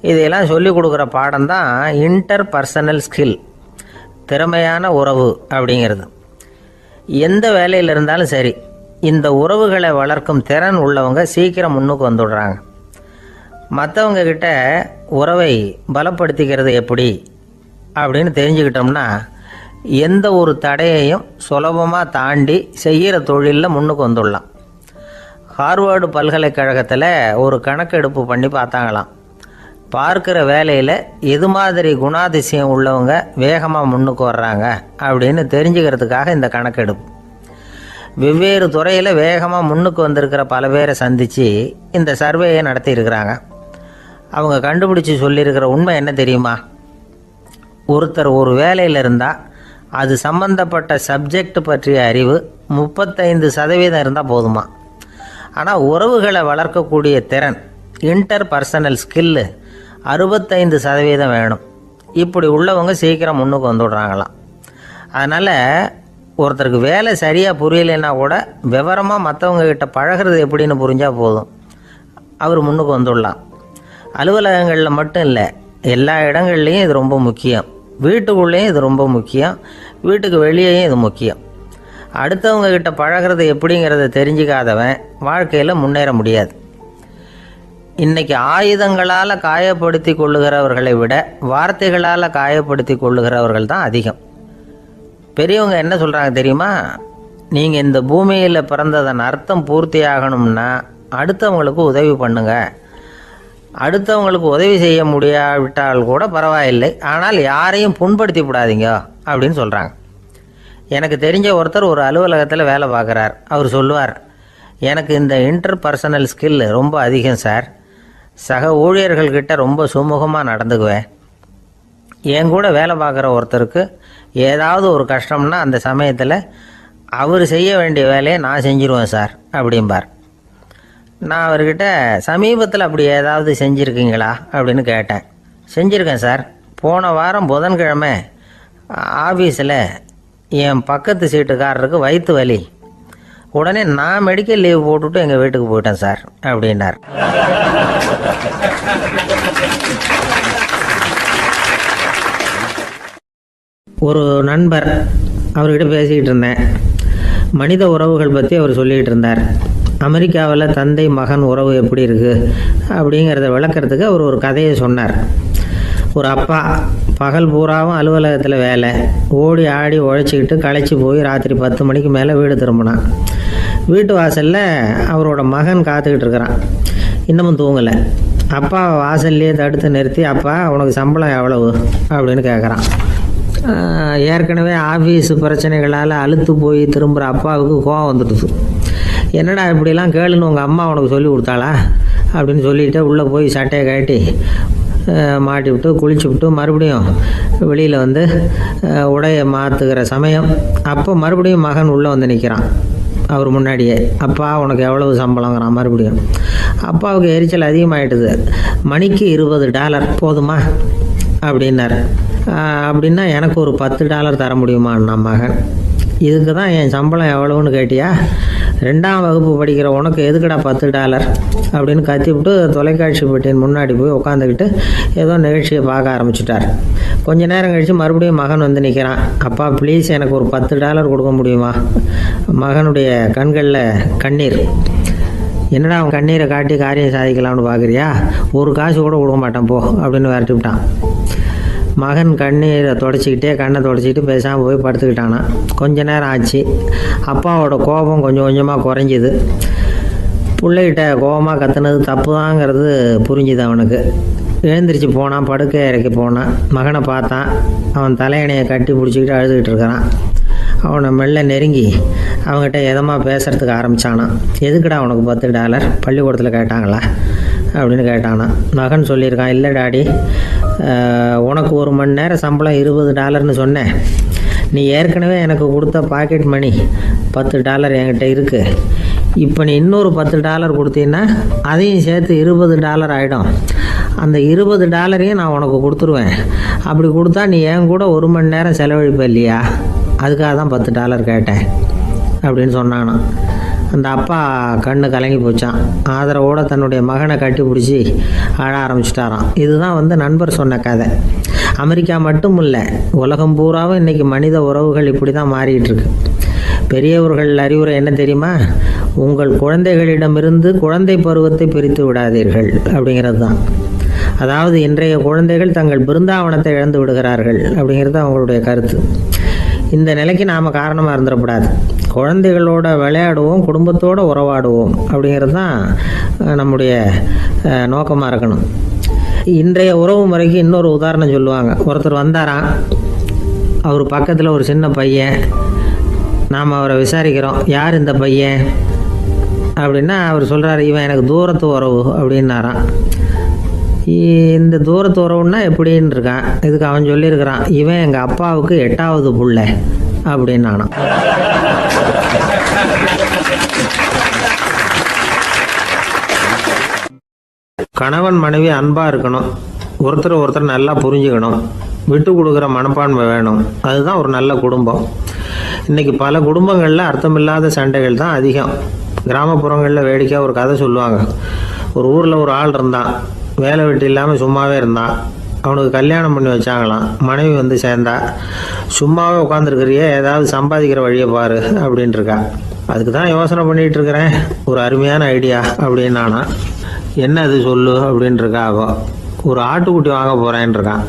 இதையெல்லாம் சொல்லிக் கொடுக்குற பாடம் தான் இன்டர் பர்சனல் ஸ்கில், திறமையான உறவு அப்படிங்கிறது. எந்த வேலையில் இருந்தாலும் சரி, இந்த உறவுகளை வளர்க்கும் திறன் உள்ளவங்க சீக்கிரம் முன்னுக்கு வந்துடுறாங்க. மற்றவங்க கிட்ட உறவை பலப்படுத்திக்கிறது எப்படி அப்படின்னு தெரிஞ்சுக்கிட்டோம்னா எந்த ஒரு தடையையும் சுலபமாக தாண்டி செய்கிற தொழிலில் முன்னுக்கு வந்துடலாம். ஹார்வர்டு பல்கலைக்கழகத்தில் ஒரு கணக்கெடுப்பு பண்ணி பார்த்தாங்களாம். பார்க்குற வேலையில் எது மாதிரி குணாதிசயம் உள்ளவங்க வேகமாக முன்னுக்கு வர்றாங்க அப்படின்னு தெரிஞ்சுக்கிறதுக்காக இந்த கணக்கெடுப்பு. வெவ்வேறு துறையில் வேகமாக முன்னுக்கு வந்திருக்கிற பல பேரை சந்தித்து இந்த சர்வேயை நடத்தியிருக்கிறாங்க. அவங்க கண்டுபிடிச்சி சொல்லியிருக்கிற உண்மை என்ன தெரியுமா? ஒருத்தர் ஒரு வேலையில் இருந்தால் அது சம்பந்தப்பட்ட சப்ஜெக்ட் பற்றிய அறிவு 35% இருந்தால் போதுமா. ஆனால் உறவுகளை வளர்க்கக்கூடிய திறன், இன்டர் பர்சனல் ஸ்கில்லு 65% வேணும். இப்படி உள்ளவங்க சீக்கிரம் முன்னுக்கு வந்துவிடுறாங்களாம். அதனால் ஒருத்தருக்கு வேலை சரியாக புரியலைன்னா கூட விவரமாக மற்றவங்கக்கிட்ட பழகிறது எப்படின்னு புரிஞ்சால் போதும், அவர் முன்னுக்கு வந்துடலாம். அலுவலகங்களில் மட்டும் இல்லை, எல்லா இடங்கள்லையும் இது ரொம்ப முக்கியம். வீட்டுக்குள்ளேயும் இது ரொம்ப முக்கியம், வீட்டுக்கு வெளியேயும் இது முக்கியம். அடுத்தவங்கக்கிட்ட பழகிறது எப்படிங்கிறத தெரிஞ்சிக்காதவன் வாழ்க்கையில் முன்னேற முடியாது. இன்றைக்கி ஆயுதங்களால் காயப்படுத்தி கொள்ளுகிறவர்களை விட வார்த்தைகளால் காயப்படுத்தி கொள்ளுகிறவர்கள் தான் அதிகம். பெரியவங்க என்ன சொல்கிறாங்க தெரியுமா? நீங்கள் இந்த பூமியில் பிறந்ததன் அர்த்தம் பூர்த்தி ஆகணும்னா அடுத்தவங்களுக்கு உதவி பண்ணுங்க. அடுத்தவங்களுக்கு உதவி செய்ய முடியாவிட்டால் கூட பரவாயில்லை, ஆனால் யாரையும் புண்படுத்தி விடாதீங்க அப்படின்னு சொல்கிறாங்க. எனக்கு தெரிஞ்ச ஒருத்தர் ஒரு அலுவலகத்தில் வேலை பார்க்குறார். அவர் சொல்லுவார், எனக்கு இந்த இன்டர் பர்சனல் ஸ்கில் ரொம்ப அதிகம் சார். சக ஊழியர்கள்கிட்ட ரொம்ப சுமூகமாக நடந்துக்குவேன். என் கூட வேலை பார்க்குற ஒருத்தருக்கு ஏதாவது ஒரு கஷ்டம்னா அந்த சமயத்தில் அவர் செய்ய வேண்டிய வேலையை நான் செஞ்சுருவேன் சார் அப்படிம்பார். நான் அவர்கிட்ட சமீபத்தில் அப்படி ஏதாவது செஞ்சுருக்கீங்களா அப்படின்னு கேட்டேன். செஞ்சுருக்கேன் சார். போன வாரம் புதன்கிழமை ஆஃபீஸில் என் பக்கத்து சீட்டுக்காரருக்கு வயிற்று வலி. உடனே நான் மெடிக்கல் லீவ் போட்டுவிட்டு எங்கள் வீட்டுக்கு போயிட்டேன் சார் அப்படின்னார். ஒரு நண்பர், அவர்கிட்ட பேசிக்கிட்டு இருந்தேன். மனித உறவுகள் பற்றி அவர் சொல்லிகிட்டு இருந்தார். அமெரிக்காவில் தந்தை மகன் உறவு எப்படி இருக்குது அப்படிங்கிறத விளக்கிறதுக்கு அவர் ஒரு கதையை சொன்னார். ஒரு அப்பா பகல் பூராவும் அலுவலகத்தில் வேலை, ஓடி ஆடி உழைச்சிக்கிட்டு களைச்சி போய் ராத்திரி 10 மணிக்கு மேலே வீடு திரும்பினான். வீட்டு வாசலில் அவரோட மகன் காத்துக்கிட்டு இருக்கிறான். இன்னமும் தூங்கலை. அப்பா வாசல்லையே தடுத்து நிறுத்தி, அப்பா உனக்கு சம்பளம் எவ்வளவு அப்படின்னு கேட்குறான். ஏற்கனவே ஆஃபீஸ் பிரச்சனைகளால் அழுத்து போய் திரும்புகிற அப்பாவுக்கு கோவம் வந்துடுது. என்னடா இப்படிலாம் கேளுன்னு உங்கள் அம்மா உனக்கு சொல்லி கொடுத்தாளா அப்படின்னு சொல்லிவிட்டு உள்ளே போய் சட்டையை கட்டி மாட்டி விட்டு குளிச்சு விட்டு மறுபடியும் வெளியில் வந்து உடையை மாற்றுகிற சமயம் அப்போ மறுபடியும் மகன் உள்ளே வந்து நிற்கிறான் அவர் முன்னாடியே. அப்பா உனக்கு எவ்வளவு சம்பளங்கிறான் மறுபடியும். அப்பாவுக்கு எரிச்சல் அதிகமாகிட்டுது. மணிக்கு $20 போதுமா அப்படின்னார். அப்படின்னா எனக்கு ஒரு $10 தர முடியுமான்னா மகன். இதுக்கு தான் என் சம்பளம் எவ்வளவுன்னு கேட்டியா? 2ஆம் வகுப்பு படிக்கிற உனக்கு எதுக்குடா $10 அப்படின்னு கத்திவிட்டு தொலைக்காட்சி பெட்டியின் முன்னாடி போய் உட்காந்துக்கிட்டு ஏதோ நிகழ்ச்சியை பார்க்க ஆரம்பிச்சிட்டார். கொஞ்ச நேரம் கழித்து மறுபடியும் மகன் வந்து நிற்கிறான். அப்பா ப்ளீஸ் எனக்கு ஒரு $10 கொடுக்க முடியுமா? மகனுடைய கண்களில் கண்ணீர். என்னடா அவன் கண்ணீரை காட்டி காரியம் சாதிக்கலாம்னு பார்க்குறியா? ஒரு காசு கூட கொடுக்க மாட்டான் போ அப்படின்னு விரட்டி விட்டான். மகன் கண்ணீரை தொடச்சிக்கிட்டே கண்ணை தொடச்சிக்கிட்டு பேசாமல் போய் படுத்துக்கிட்டானா. கொஞ்ச நேரம் ஆச்சு. அப்பாவோட கோபம் கொஞ்சம் கொஞ்சமாக குறைஞ்சிது. பிள்ளைகிட்ட கோபமாக கத்துனது தப்பு தாங்கிறது புரிஞ்சுது அவனுக்கு. எழுந்திரிச்சு போனான், படுக்கை இறக்கி போனான். மகனை பார்த்தான். அவன் தலையணையை கட்டி பிடிச்சிக்கிட்டு அழுதுகிட்டு இருக்கிறான். அவனை மெல்ல நெருங்கி அவங்ககிட்ட எதமாக பேசுகிறதுக்கு ஆரம்பித்தானான். எதுக்குடா உனக்கு $10 பள்ளிக்கூடத்தில் கேட்டாங்களா அப்படின்னு கேட்டானான். மகன் சொல்லியிருக்கான், இல்லை டாடி, உனக்கு 1 மணி நேரம் சம்பளம் $20ன்னு சொன்னேன். நீ ஏற்கனவே எனக்கு கொடுத்த பாக்கெட் மணி $10 என்கிட்ட இருக்குது. இப்போ நீ இன்னொரு $10 கொடுத்தீங்கன்னா அதையும் சேர்த்து $20 ஆகிடும். அந்த $20 நான் உனக்கு கொடுத்துருவேன். அப்படி கொடுத்தா நீ என் கூட 1 மணி நேரம் செலவழிப்ப இல்லையா? அதுக்காக தான் $10 கேட்டேன் அப்படின்னு சொன்னானான். அந்த அப்பா கண்ணு கலங்கி போச்சான். ஆதரவோடு தன்னுடைய மகனை கட்டி பிடிச்சி அழ ஆரம்பிச்சிட்டாராம். இதுதான் நண்பர் சொன்ன கதை. அமெரிக்கா மட்டும் இல்லை, உலகம் பூராவும் இன்றைக்கி மனித உறவுகள் இப்படி தான் மாறிட்டு இருக்கு. பெரியவர்கள் அறிவுரை என்ன தெரியுமா? உங்கள் குழந்தைகளிடமிருந்து குழந்தை பருவத்தை பிரித்து விடாதீர்கள் அப்படிங்கிறது தான். அதாவது இன்றைய குழந்தைகள் தங்கள் பிருந்தாவனத்தை இழந்து விடுகிறார்கள் அப்படிங்கிறது அவங்களுடைய கருத்து. இந்த நிலைக்கு நாம் காரணமாக இருந்துடக்கூடாது. குழந்தைகளோட விளையாடுவோம், குடும்பத்தோடு உறவாடுவோம் அப்படிங்கிறது தான் நம்முடைய நோக்கமாக இருக்கணும். இன்றைய உறவு முறைக்கு இன்னொரு உதாரணம் சொல்லுவாங்க. ஒருத்தர் வந்தாராம். அவர் பக்கத்தில் ஒரு சின்ன பையன். நாம் அவரை விசாரிக்கிறோம், யார் இந்த பையன் அப்படின்னா அவர் சொல்கிறார், இவன் எனக்கு தூரத்து உறவு அப்படின்னாராம். இந்த தூரத்து உறவுன்னா எப்படின்னு இருக்கான். இதுக்கு அவன் சொல்லியிருக்கிறான், இவன் எங்கள் அப்பாவுக்கு 8வது புள்ள அப்படின்னானான். கணவன் மனைவி அன்பாக இருக்கணும், ஒருத்தர் நல்லா புரிஞ்சுக்கணும், விட்டு கொடுக்குற மனப்பான்மை வேணும். அதுதான் ஒரு நல்ல குடும்பம். இன்றைக்கி பல குடும்பங்களில் அர்த்தமில்லாத சண்டைகள் தான் அதிகம். கிராமப்புறங்களில் வேடிக்கையாக ஒரு கதை சொல்லுவாங்க. ஒரு ஊரில் ஒரு ஆள் இருந்தான். வேலை வெட்டி இல்லாமல் சும்மாவே இருந்தான். அவனுக்கு கல்யாணம் பண்ணி வச்சாங்களாம். மனைவி வந்து சேர்ந்தா. சும்மாவே உட்காந்துருக்கிறியே, ஏதாவது சம்பாதிக்கிற வழியை பாரு அப்படின்ட்டு இருக்கா. அதுக்கு தான் யோசனை பண்ணிகிட்டு இருக்கிறேன், ஒரு அருமையான ஐடியா அப்படின்னு நானா. என்ன அது சொல்லு அப்படின்ட்டுருக்கா. அவ ஒரு ஆட்டுக்குட்டி வாங்க போகிறேன்னு இருக்கான்.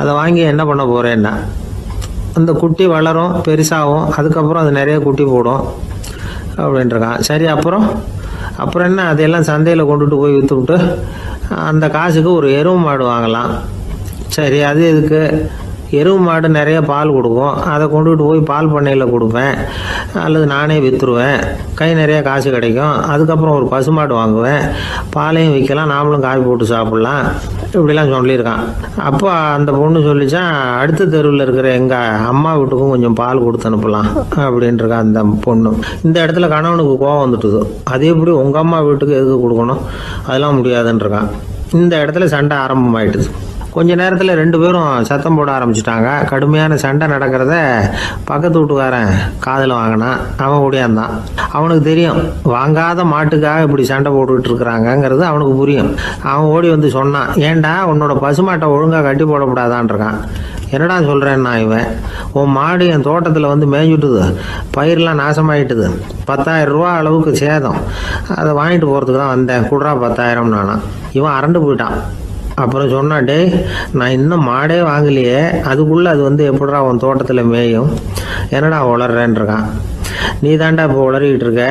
அதை வாங்கி என்ன பண்ண போகிறேன்னா, அந்த குட்டி வளரும், பெருசாகும், அதுக்கப்புறம் அது நிறைய குட்டி போடும் அப்படின்ட்டுருக்கான். சரி, அப்புறம் என்ன, அதையெல்லாம் சந்தையில் கொண்டுட்டு போய் விற்றுவிட்டு அந்த காசுக்கு ஒரு எருவு மாடு வாங்கலாம். சரி, அது எதுக்கு? எருவு மாடு நிறைய பால் கொடுக்கும், அதை கொண்டுகிட்டு போய் பால் பண்ணையில் கொடுப்பேன், அல்லது நானே விற்றுருவேன், கை நிறைய காசு கிடைக்கும். அதுக்கப்புறம் ஒரு பசுமாடு வாங்குவேன், பாலையும் விற்கலாம், நாமளும் காய் போட்டு சாப்பிட்லாம், இப்படிலாம் சொல்லியிருக்கான். அப்போ அந்த பொண்ணு சொல்லிச்சான், அடுத்த தெருவில் இருக்கிற எங்கள் அம்மா வீட்டுக்கும் கொஞ்சம் பால் கொடுத்து அனுப்பலாம் அப்படின்ட்டுருக்கா அந்த பொண்ணு. இந்த இடத்துல கணவனுக்கு கோவம் வந்துட்டுது. அது எப்படி உங்கள் அம்மா வீட்டுக்கு எதுக்கு கொடுக்கணும், அதெல்லாம் முடியாதுன்றிருக்கான். இந்த இடத்துல சண்டை ஆரம்பமாயிட்டுது. கொஞ்ச நேரத்தில் 2 பேரும் சத்தம் போட ஆரம்பிச்சிட்டாங்க. கடுமையான சண்டை நடக்கிறத பக்கத்து வீட்டுக்காரன் காதில் வாங்கினான். அவன் ஓடியாந்தான். அவனுக்கு தெரியும் வாங்காத மாட்டுக்காக இப்படி சண்டை போட்டுக்கிட்டு இருக்கிறாங்கங்கிறது அவனுக்கு புரியும். அவன் ஓடி வந்து சொன்னான், ஏண்டா உன்னோட பசுமாட்டை ஒழுங்காக கட்டி போடக்கூடாதான்னு இருக்கான். என்னடா சொல்கிறேன்னா இவன், உன் மாடு என் தோட்டத்தில் வந்து மேய்ஞ்சுட்டுது, பயிரெலாம் நாசமாயிட்டுது, 10,000 ரூபா அளவுக்கு சேதம், அதை வாங்கிட்டு போகிறதுக்கு தான் வந்தேன், குடுறா 10,000 நானா. இவன் அரண்டு போயிட்டான். அப்புறம் சொன்னான், டே நான் இன்னும் மாடே வாங்கலையே, அதுக்குள்ளே அது வந்து எப்படிடா உன் தோட்டத்தில் மேயும், என்னடா உளறேன்னு இருக்கான். நீ தாண்டா இப்போ உளறிக்கிட்டு இருக்க,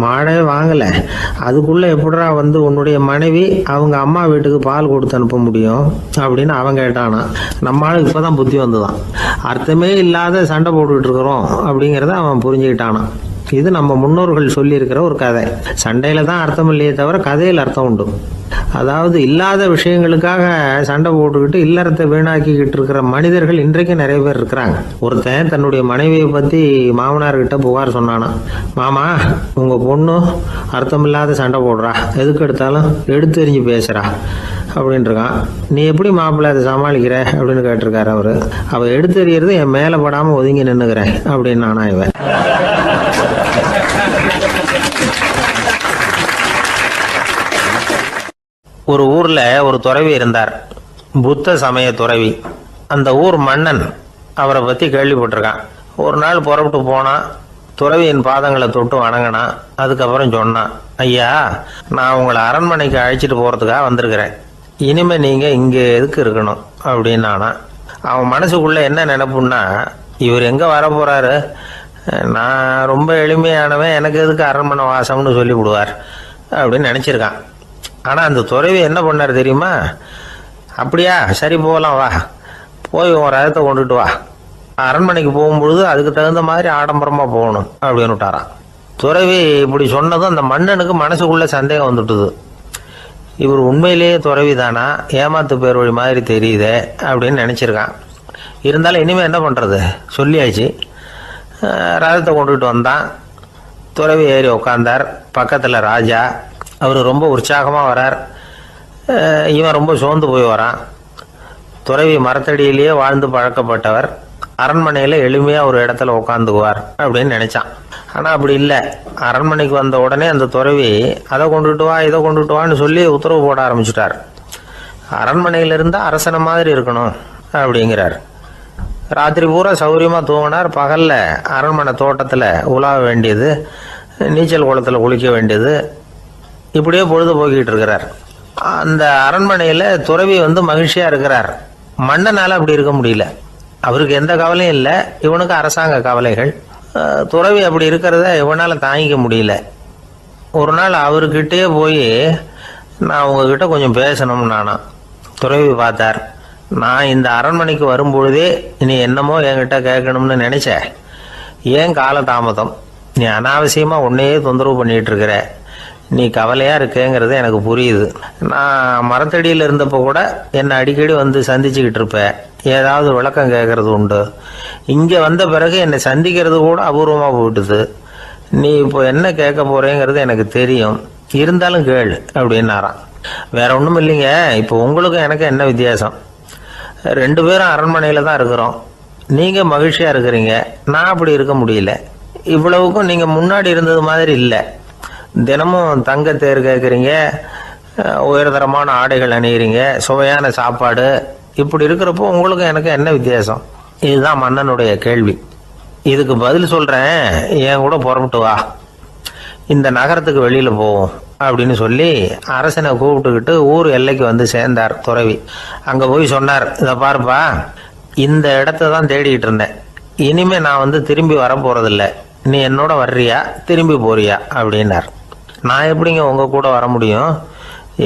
மாடே வாங்கலை, அதுக்குள்ளே எப்படிடா வந்து உன்னுடைய மனைவி அவங்க அம்மா வீட்டுக்கு பால் கொடுத்து அனுப்ப முடியும் அப்படின்னு அவன் கேட்டானா. நம்ம ஆளுக்கு இப்போ தான் புத்தி வந்துதான். அர்த்தமே இல்லாத சண்டை போட்டுக்கிட்டு இருக்கிறோம் அப்படிங்கிறத அவன் புரிஞ்சுக்கிட்டானான். இது நம்ம முன்னோர்கள் சொல்லியிருக்கிற ஒரு கதை. சண்டையில தான் அர்த்தம் இல்லையே தவிர கதையில் அர்த்தம் உண்டு. அதாவது இல்லாத விஷயங்களுக்காக சண்டை போட்டுக்கிட்டு இல்லறத்தை வீணாக்கிக்கிட்டு இருக்கிற மனிதர்கள் இன்றைக்கு நிறைய பேர் இருக்கிறாங்க. ஒருத்தன் தன்னுடைய மனைவியை பற்றி மாமனார்கிட்ட புகார் சொன்னானா, மாமா உங்கள் பொண்ணு அர்த்தமில்லாத சண்டை போடுறா, எதுக்கு எடுத்தாலும் எடுத்து எறிஞ்சு பேசுகிறா அப்படின்னு இருக்கான். நீ எப்படி மாப்பிள்ளை அதை சமாளிக்கிற அப்படின்னு கேட்டிருக்காரு அவரு. அவள் எடுத்து எறியறது என் மேலே படாமல் ஒதுங்கி நின்றுக்கிறேன் அப்படின்னு நானா இவன். ஒரு ஊர்ல ஒரு துறவி இருந்தார், புத்த சமய துறவி. அந்த ஊர் மன்னன் அவரை பத்தி கேள்விப்பட்டிருக்கான். ஒரு நாள் புறப்பட்டு போனான், துறவியின் பாதங்களை தொட்டு வணங்கினான். அதுக்கப்புறம் சொன்னான், ஐயா நான் உங்களை அரண்மனைக்கு அழைச்சிட்டு போறதுக்காக வந்திருக்கிறேன், இனிமே நீங்க இங்க எதுக்கு இருக்கணும் அப்படின்னானா. அவன் மனசுக்குள்ள என்ன நினைப்புன்னா, இவர் எங்க வர போறாரு, நான் ரொம்ப எளிமையானவன், எனக்கு எதுக்கு அரண்மனை வாசம்னு சொல்லி விடுவார் அப்படின்னு நினைச்சிருக்கான். ஆனா அந்த துறவி என்ன பண்ணார் தெரியுமா, அப்படியா சரி போகலாம் வா, போய் உன் ரதத்தை கொண்டுட்டு வா, அரண்மனைக்கு போகும்பொழுது அதுக்கு தகுந்த மாதிரி ஆடம்பரமா போகணும் அப்படின்னு விட்டாரான். துறவி இப்படி சொன்னதும் அந்த மன்னனுக்கு மனசுக்குள்ள சந்தேகம் வந்துட்டுது. இவர் உண்மையிலேயே துறவி தானா, ஏமாத்து பேர் வழி மாதிரி தெரியுதே அப்படின்னு நினைச்சிருக்கான். இருந்தாலும் இனிமே என்ன பண்றது, சொல்லியாச்சு. ரதத்தை கொண்டுட்டு வந்தான். துறவி ஏறி உட்காந்தார். பக்கத்துல ராஜா, அவர் ரொம்ப உற்சாகமா வரார். இவன் ரொம்ப சோர்ந்து போய் வரான். துறவி மரத்தடியிலேயே வாழ்ந்து பழக்கப்பட்டவர், அரண்மனையில எளிமையா ஒரு இடத்துல உட்காந்துக்குவார் அப்படின்னு நினைச்சான். ஆனா அப்படி இல்லை. அரண்மனைக்கு வந்த உடனே அந்த துறவி அதை கொண்டுட்டு வா இதை கொண்டுட்டு வான்னு சொல்லி உத்தரவு போட ஆரம்பிச்சுட்டார். அரண்மனையில இருந்தா அரசனை மாதிரி இருக்கணும் அப்படிங்கிறார். ராத்திரி பூரா சௌரியமா தூங்கினார். பகல்ல அரண்மனை தோட்டத்துல உலாவ வேண்டியது, நீச்சல் குளத்துல குளிக்க வேண்டியது, இப்படியே பொழுது போக்கிட்டு இருக்கிறார். அந்த அரண்மனையில துறவி வந்து மகிழ்ச்சியா இருக்கிறார். மன்னனால அப்படி இருக்க முடியல. அவருக்கு எந்த கவலையும் இல்லை, இவனுக்கு அரசாங்க கவலைகள். துறவி அப்படி இருக்கிறத இவனால தாங்கிக்க முடியல. ஒரு நாள் அவர்கிட்டயே போய், நான் உங்ககிட்ட கொஞ்சம் பேசணும் நானா. துறவி பார்த்தார். நான் இந்த அரண்மனைக்கு வரும்பொழுதே நீ என்னமோ என்கிட்ட கேட்கணும்னு நினைச்ச, ஏன் காலதாமதம், நீ அனாவசியமா உன்னையே தொந்தரவு பண்ணிட்டு இருக்கிற, நீ கவலையா இருக்கேங்கிறது எனக்கு புரியுது. நான் மரத்தடியில் இருந்தப்போ கூட என்னை அடிக்கடி வந்து சந்திச்சுக்கிட்டு இருப்ப, ஏதாவது விளக்கம் கேட்கறது உண்டு. இங்க வந்த பிறகு என்னை சந்திக்கிறது கூட அபூர்வமா போயிட்டுது. நீ இப்போ என்ன கேட்க போறேங்கிறது எனக்கு தெரியும், இருந்தாலும் கேள் அப்படின்னாராம். வேற ஒண்ணும் இல்லைங்க, இப்போ உங்களுக்கும் எனக்கு என்ன வித்தியாசம், 2 பேரும் அரண்மனையில தான் இருக்கிறோம். நீங்க மகிழ்ச்சியா இருக்கிறீங்க, நான் அப்படி இருக்க முடியல. இவ்வளவுக்கும் நீங்க முன்னாடி இருந்தது மாதிரி இல்லை. தினமும் தங்க தேர் கேட்குறீங்க, உயர்தரமான ஆடைகள் அணிகிறீங்க, சுவையான சாப்பாடு, இப்படி இருக்கிறப்போ உங்களுக்கு எனக்கு என்ன வித்தியாசம்? இதுதான் மன்னனுடைய கேள்வி. இதுக்கு பதில் சொல்றேன், என் கூட புறப்பட்டு வா, இந்த நகரத்துக்கு வெளியில போவோம் அப்படின்னு சொல்லி அரசனை கூப்பிட்டுக்கிட்டு ஊர் எல்லைக்கு வந்து சேர்ந்தார் துறவி. அங்க போய் சொன்னார், இதை பாருப்பா, இந்த இடத்த தான் தேடிக்கிட்டு இருந்தேன், இனிமே நான் வந்து திரும்பி வர போறதில்ல, நீ என்னோட வர்றியா திரும்பி போறியா அப்படின்னார். நான் எப்படிங்க உங்க கூட வர முடியும்,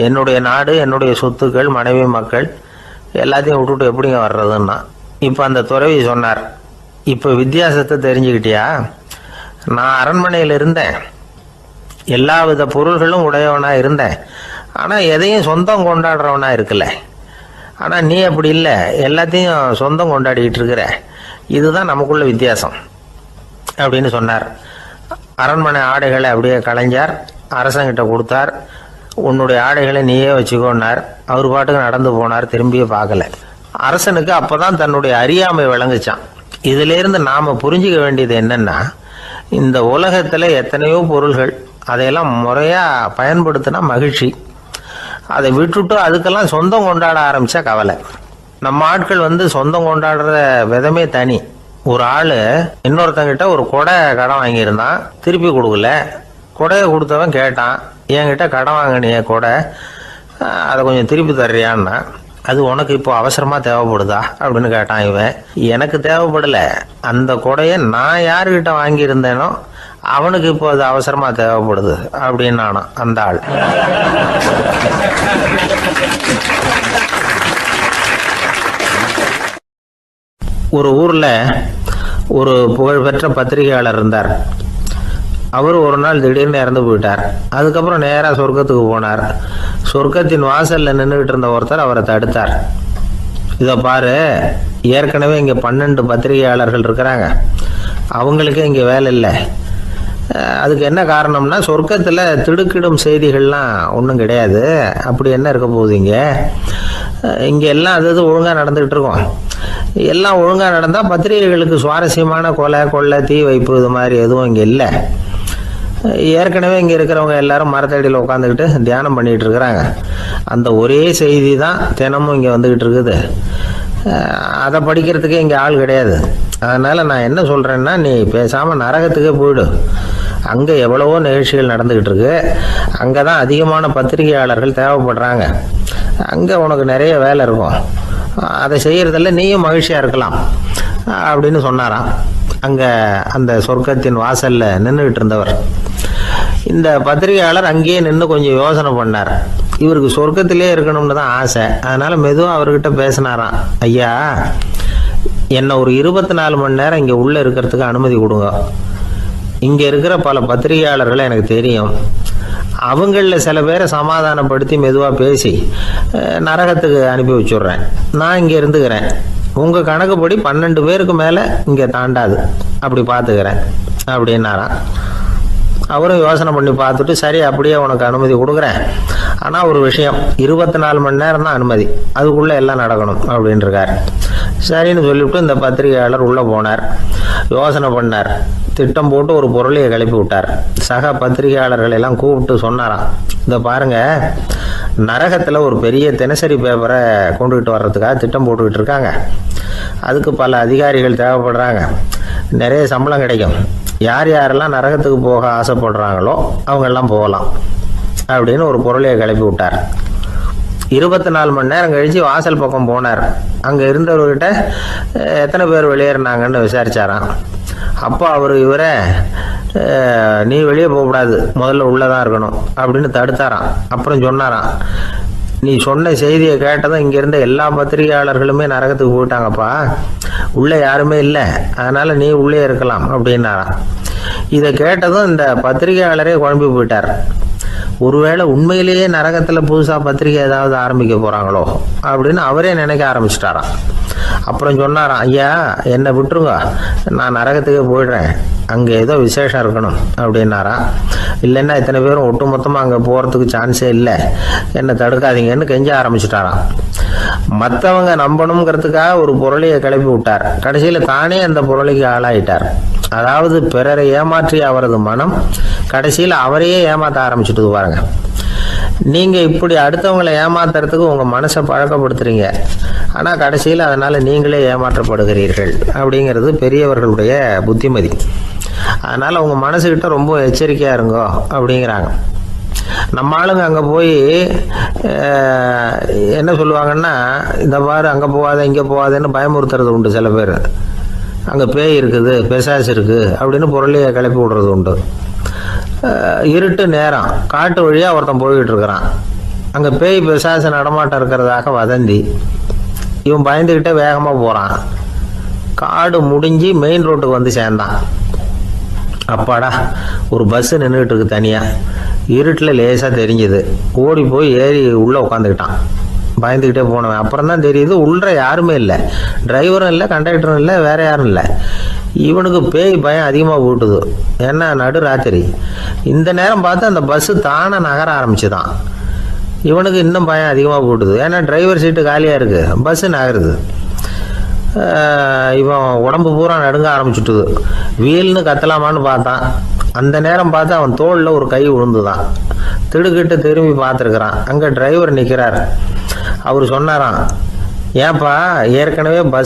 என்னுடைய நாடு, என்னுடைய சொத்துக்கள், மனைவி மக்கள் எல்லாத்தையும் விட்டுட்டு எப்படிங்க வர்றதுன்னா. இப்ப அந்த துறவி சொன்னார், இப்ப வித்தியாசத்தை தெரிஞ்சுக்கிட்டியா, நான் அரண்மனையில் இருந்தேன், எல்லா வித பொருள்களும் உடையவனா இருந்தேன், ஆனா எதையும் சொந்தம் கொண்டாடுறவனா இருக்கல. ஆனா நீ அப்படி இல்லை, எல்லாத்தையும் சொந்தம் கொண்டாடிக்கிட்டு இருக்கிற, இதுதான் நமக்குள்ள வித்தியாசம் அப்படின்னு சொன்னார். அரண்மனை ஆடைகளை அப்படியே கலைஞர் அரசங்கிட்ட கொடுத்தார். உன்னுடைய ஆடைகளை நீயே வச்சுக்கோன்னார். அவர் பாட்டுக்கு நடந்து போனார், திரும்பியே பார்க்கல. அரசனுக்கு அப்பதான் தன்னுடைய அறியாமை விளங்குச்சான். இதுல இருந்து நாம புரிஞ்சுக்க வேண்டியது என்னன்னா, இந்த உலகத்துல எத்தனையோ பொருள்கள், அதையெல்லாம் முறையா பயன்படுத்தினா மகிழ்ச்சி. அதை விட்டுட்டு அதுக்கெல்லாம் சொந்தம் கொண்டாட ஆரம்பிச்சா கவலை. நம்ம ஆட்கள் சொந்தம் கொண்டாடுற விதமே தனி. ஒரு ஆளு இன்னொருத்தங்கிட்ட ஒரு கொடை கடன் வாங்கியிருந்தான், திருப்பி கொடுக்கல. கொடையை கொடுத்தவன் கேட்டான், என்கிட்ட கடன் வாங்கினிய கொடை, அதை கொஞ்சம் திருப்பி தர்றியான்னா. அது உனக்கு இப்போ அவசரமா தேவைப்படுதா அப்படின்னு கேட்டான் இவன். எனக்கு தேவைப்படல, அந்த கொடையை நான் யாருக்கிட்ட வாங்கியிருந்தேனோ அவனுக்கு இப்போ அது அவசரமா தேவைப்படுது அப்படின்னு நானும் அந்த ஆள். ஒரு ஊர்ல ஒரு புகழ்பெற்ற பத்திரிகையாளர் இருந்தார். அவர் ஒரு நாள் திடீர்னு இறந்து போயிட்டார். அதுக்கப்புறம் நேராக சொர்க்கத்துக்கு போனார். சொர்க்கத்தின் வாசல்ல நின்றுகிட்டு இருந்த ஒருத்தர் அவரை தடுத்தார். இதை பாரு, ஏற்கனவே இங்கே 12 பத்திரிகையாளர்கள் இருக்கிறாங்க, அவங்களுக்கே இங்கே வேலை இல்லை. அதுக்கு என்ன காரணம்னா, சொர்க்கத்தில் திடுக்கிடும் செய்திகள்லாம் ஒன்றும் கிடையாது. அப்படி என்ன இருக்க போகுது இங்கே எல்லாம் அது ஒழுங்காக நடந்துகிட்டு இருக்கோம். எல்லாம் ஒழுங்காக நடந்தால் பத்திரிகைகளுக்கு சுவாரஸ்யமான கொலை கொள்ளை தீ வைப்பு இது மாதிரி எதுவும் இங்கே இல்லை. ஏற்கனவே இங்கே இருக்கிறவங்க எல்லாரும் மரத்தடியில் உட்காந்துக்கிட்டு தியானம் பண்ணிகிட்டு இருக்கிறாங்க. அந்த ஒரே செய்தி தான் தினமும் இங்கே வந்துக்கிட்டு இருக்குது. அதை படிக்கிறதுக்கே இங்கே ஆள் கிடையாது. அதனால் நான் என்ன சொல்கிறேன்னா, நீ பேசாமல் நரகத்துக்கே போயிடு. அங்கே எவ்வளவோ நிகழ்ச்சிகள் நடந்துக்கிட்டு இருக்கு. அங்கே தான் அதிகமான பத்திரிகையாளர்கள் தேவைப்படுறாங்க. அங்கே உனக்கு நிறைய வேலை இருக்கும். அதை செய்கிறதில்ல நீயும் மகிழ்ச்சியாக இருக்கலாம் அப்படின்னு சொன்னாராம். அங்கே அந்த சொர்க்கத்தின் வாசலில் நின்றுக்கிட்டு இருந்தவர். இந்த பத்திரிகையாளர் அங்கேயே நின்று கொஞ்சம் யோசனை பண்ணார். இவருக்கு சொர்க்கத்திலே இருக்கணும்னு தான் ஆசை. அதனால மெதுவாக அவர்கிட்ட பேசினாராம். ஐயா, என்னை ஒரு 24 மணி நேரம் இங்கே உள்ளே இருக்கிறதுக்கு அனுமதி கொடுங்க. இங்கே இருக்கிற பல பத்திரிகையாளர்களை எனக்கு தெரியும். அவங்களில் சில பேரை சமாதானப்படுத்தி மெதுவாக பேசி நரகத்துக்கு அனுப்பி வச்சுட்றேன். நான் இங்கே இருந்துக்கிறேன். உங்கள் கணக்குப்படி 12 பேருக்கு மேலே இங்கே தாண்டாது, அப்படி பார்த்துக்கிறேன் அப்படின்னாராம். அவரும் யோசனை பண்ணி பார்த்துட்டு, சரி அப்படியே உனக்கு அனுமதி கொடுக்குறேன், ஆனால் ஒரு விஷயம், 24 மணி நேரம் தான் அனுமதி, அதுக்குள்ளே எல்லாம் நடக்கணும் அப்படின்ட்டுருக்கார். சரின்னு சொல்லிவிட்டு இந்த பத்திரிகையாளர் உள்ளே போனார். யோசனை பண்ணார். திட்டம் போட்டு ஒரு பொருளையை கிளப்பி விட்டார். சக பத்திரிகையாளர்கள் எல்லாம் கூப்பிட்டு சொன்னாராம், இந்த பாருங்க, நரகத்தில் ஒரு பெரிய தினசரி பேப்பரை கொண்டுகிட்டு வர்றதுக்காக திட்டம் போட்டுக்கிட்டு இருக்காங்க. அதுக்கு பல அதிகாரிகள் தேவைப்படுறாங்க. நிறைய சம்பளம் கிடைக்கும். யார் யாரெல்லாம் நரகத்துக்கு போக ஆசைப்படுறாங்களோ அவங்கெல்லாம் போகலாம் அப்படின்னு ஒரு பொருளையை கிளப்பி விட்டார். 24 மணி நேரம் கழித்து வாசல் பக்கம் போனார். அங்கே இருந்தவர்கிட்ட எத்தனை பேர் வெளியேறினாங்கன்னு விசாரிச்சாராம். அப்போ அவர் இவரை, நீ வெளியே போகக்கூடாது, முதல்ல உள்ளே தான் இருக்கணும் அப்படின்னு தடுத்தாராம். அப்புறம் சொன்னாராம், நீ சொன்ன செய்தியை கேட்டதும் இங்கே இருந்த எல்லா பத்திரிகையாளர்களுமே நரகத்துக்கு போயிட்டாங்கப்பா, உள்ளே யாருமே இல்லை, அதனால் நீ உள்ளே இருக்கலாம் அப்படின்னாராம். இதை கேட்டதும் இந்த பத்திரிகையாளரே குழம்பி போயிட்டார். ஒருவேளை உண்மையிலேயே நரகத்தில் புதுசாக பத்திரிகை ஏதாவது ஆரம்பிக்க போகிறாங்களோ அப்படின்னு அவரே நினைக்க ஆரம்பிச்சிட்டாராம். அப்புறம் சொன்னாராம், ஐயா என்னை விட்டுருங்க, நான் நரகத்துக்கே போயிடுறேன், அங்கே ஏதோ விசேஷம் இருக்கணும் அப்படின்னாராம். இல்லைன்னா இத்தனை பேரும் ஒட்டுமொத்தமாக அங்கே போகிறதுக்கு சான்ஸே இல்லை, என்னை தடுக்காதீங்கன்னு கெஞ்ச ஆரம்பிச்சிட்டாராம். மற்றவங்க நம்பணுங்கிறதுக்காக ஒரு பொருளையை கிளப்பி விட்டார். கடைசியில் தானே அந்த பொருளைக்கு ஆளாயிட்டார். அதாவது பிறரை ஏமாற்றிய அவரது மனம் கடைசியில் அவரையே ஏமாற்ற ஆரம்பிச்சுட்டு பாருங்க. நீங்கள் இப்படி அடுத்தவங்களை ஏமாத்துறதுக்கு உங்கள் மனசை பழக்கப்படுத்துறீங்க, ஆனால் கடைசியில் அதனால் நீங்களே ஏமாற்றப்படுகிறீர்கள் அப்படிங்கிறது பெரியவர்களுடைய புத்திமதி. அதனால் உங்கள் மனசுக்கிட்ட ரொம்ப எச்சரிக்கையாக இருங்கோ அப்படிங்கிறாங்க. நம்ம ஆளுங்க அங்கே போய் என்ன சொல்லுவாங்கன்னா, இந்த பாரு அங்கே போகாத இங்கே போகாதேன்னு பயமுறுத்துறது உண்டு. சில பேர் அங்கே பேய் இருக்குது, பிசாசு இருக்குது அப்படின்னு பொருளையை கிளப்பி விடுறது உண்டு. இருட்டு நேரம் காட்டு வழியாக ஒருத்தன் போய்கிட்டு இருக்கிறான். அங்கே பேய் பிசாசு நடமாட்டம் இருக்கிறதாக வதந்தி. இவன் பயந்துக்கிட்டே வேகமாக போகிறான். காடு முடிஞ்சு மெயின் ரோட்டுக்கு வந்து சேர்ந்தான். அப்பாடா, ஒரு பஸ்ஸு நின்றுக்கிட்டு இருக்கு தனியாக. இருட்டில் லேசாக தெரிஞ்சுது. ஓடி போய் ஏறி உள்ளே உட்காந்துக்கிட்டான். பயந்துக்கிட்டே போனவன் அப்புறம் தான் தெரியுது, உள்ள யாருமே இல்லை, டிரைவரும் இல்லை, கண்டக்டரும் இல்லை, வேற யாரும் இல்லை. இவனுக்கு பேய் பயம் அதிகமாக போட்டுது. ஏன்னா நடு ராத்திரி இந்த நேரம் பார்த்து அந்த பஸ்ஸு தானே நகர ஆரம்பிச்சுதான். இவனுக்கு இன்னும் பயம் அதிகமாக போட்டுது. ஏன்னா டிரைவர் சீட்டு காலியாக இருக்குது, பஸ்ஸு நகருது. இவன் உடம்பு பூரா நடுங்க ஆரம்பிச்சுட்டுது. வீல்னு கத்தலாமான்னு பார்த்தான். அந்த நேரம் பார்த்து அவன் தோளில் ஒரு கை விழுந்துதான். திடுக்கிட்டு திரும்பி பார்த்துருக்குறான். அங்கே டிரைவர் நிற்கிறார். அவர் சொன்னாராம், ஏன்பா ஏற்கனவே பஸ்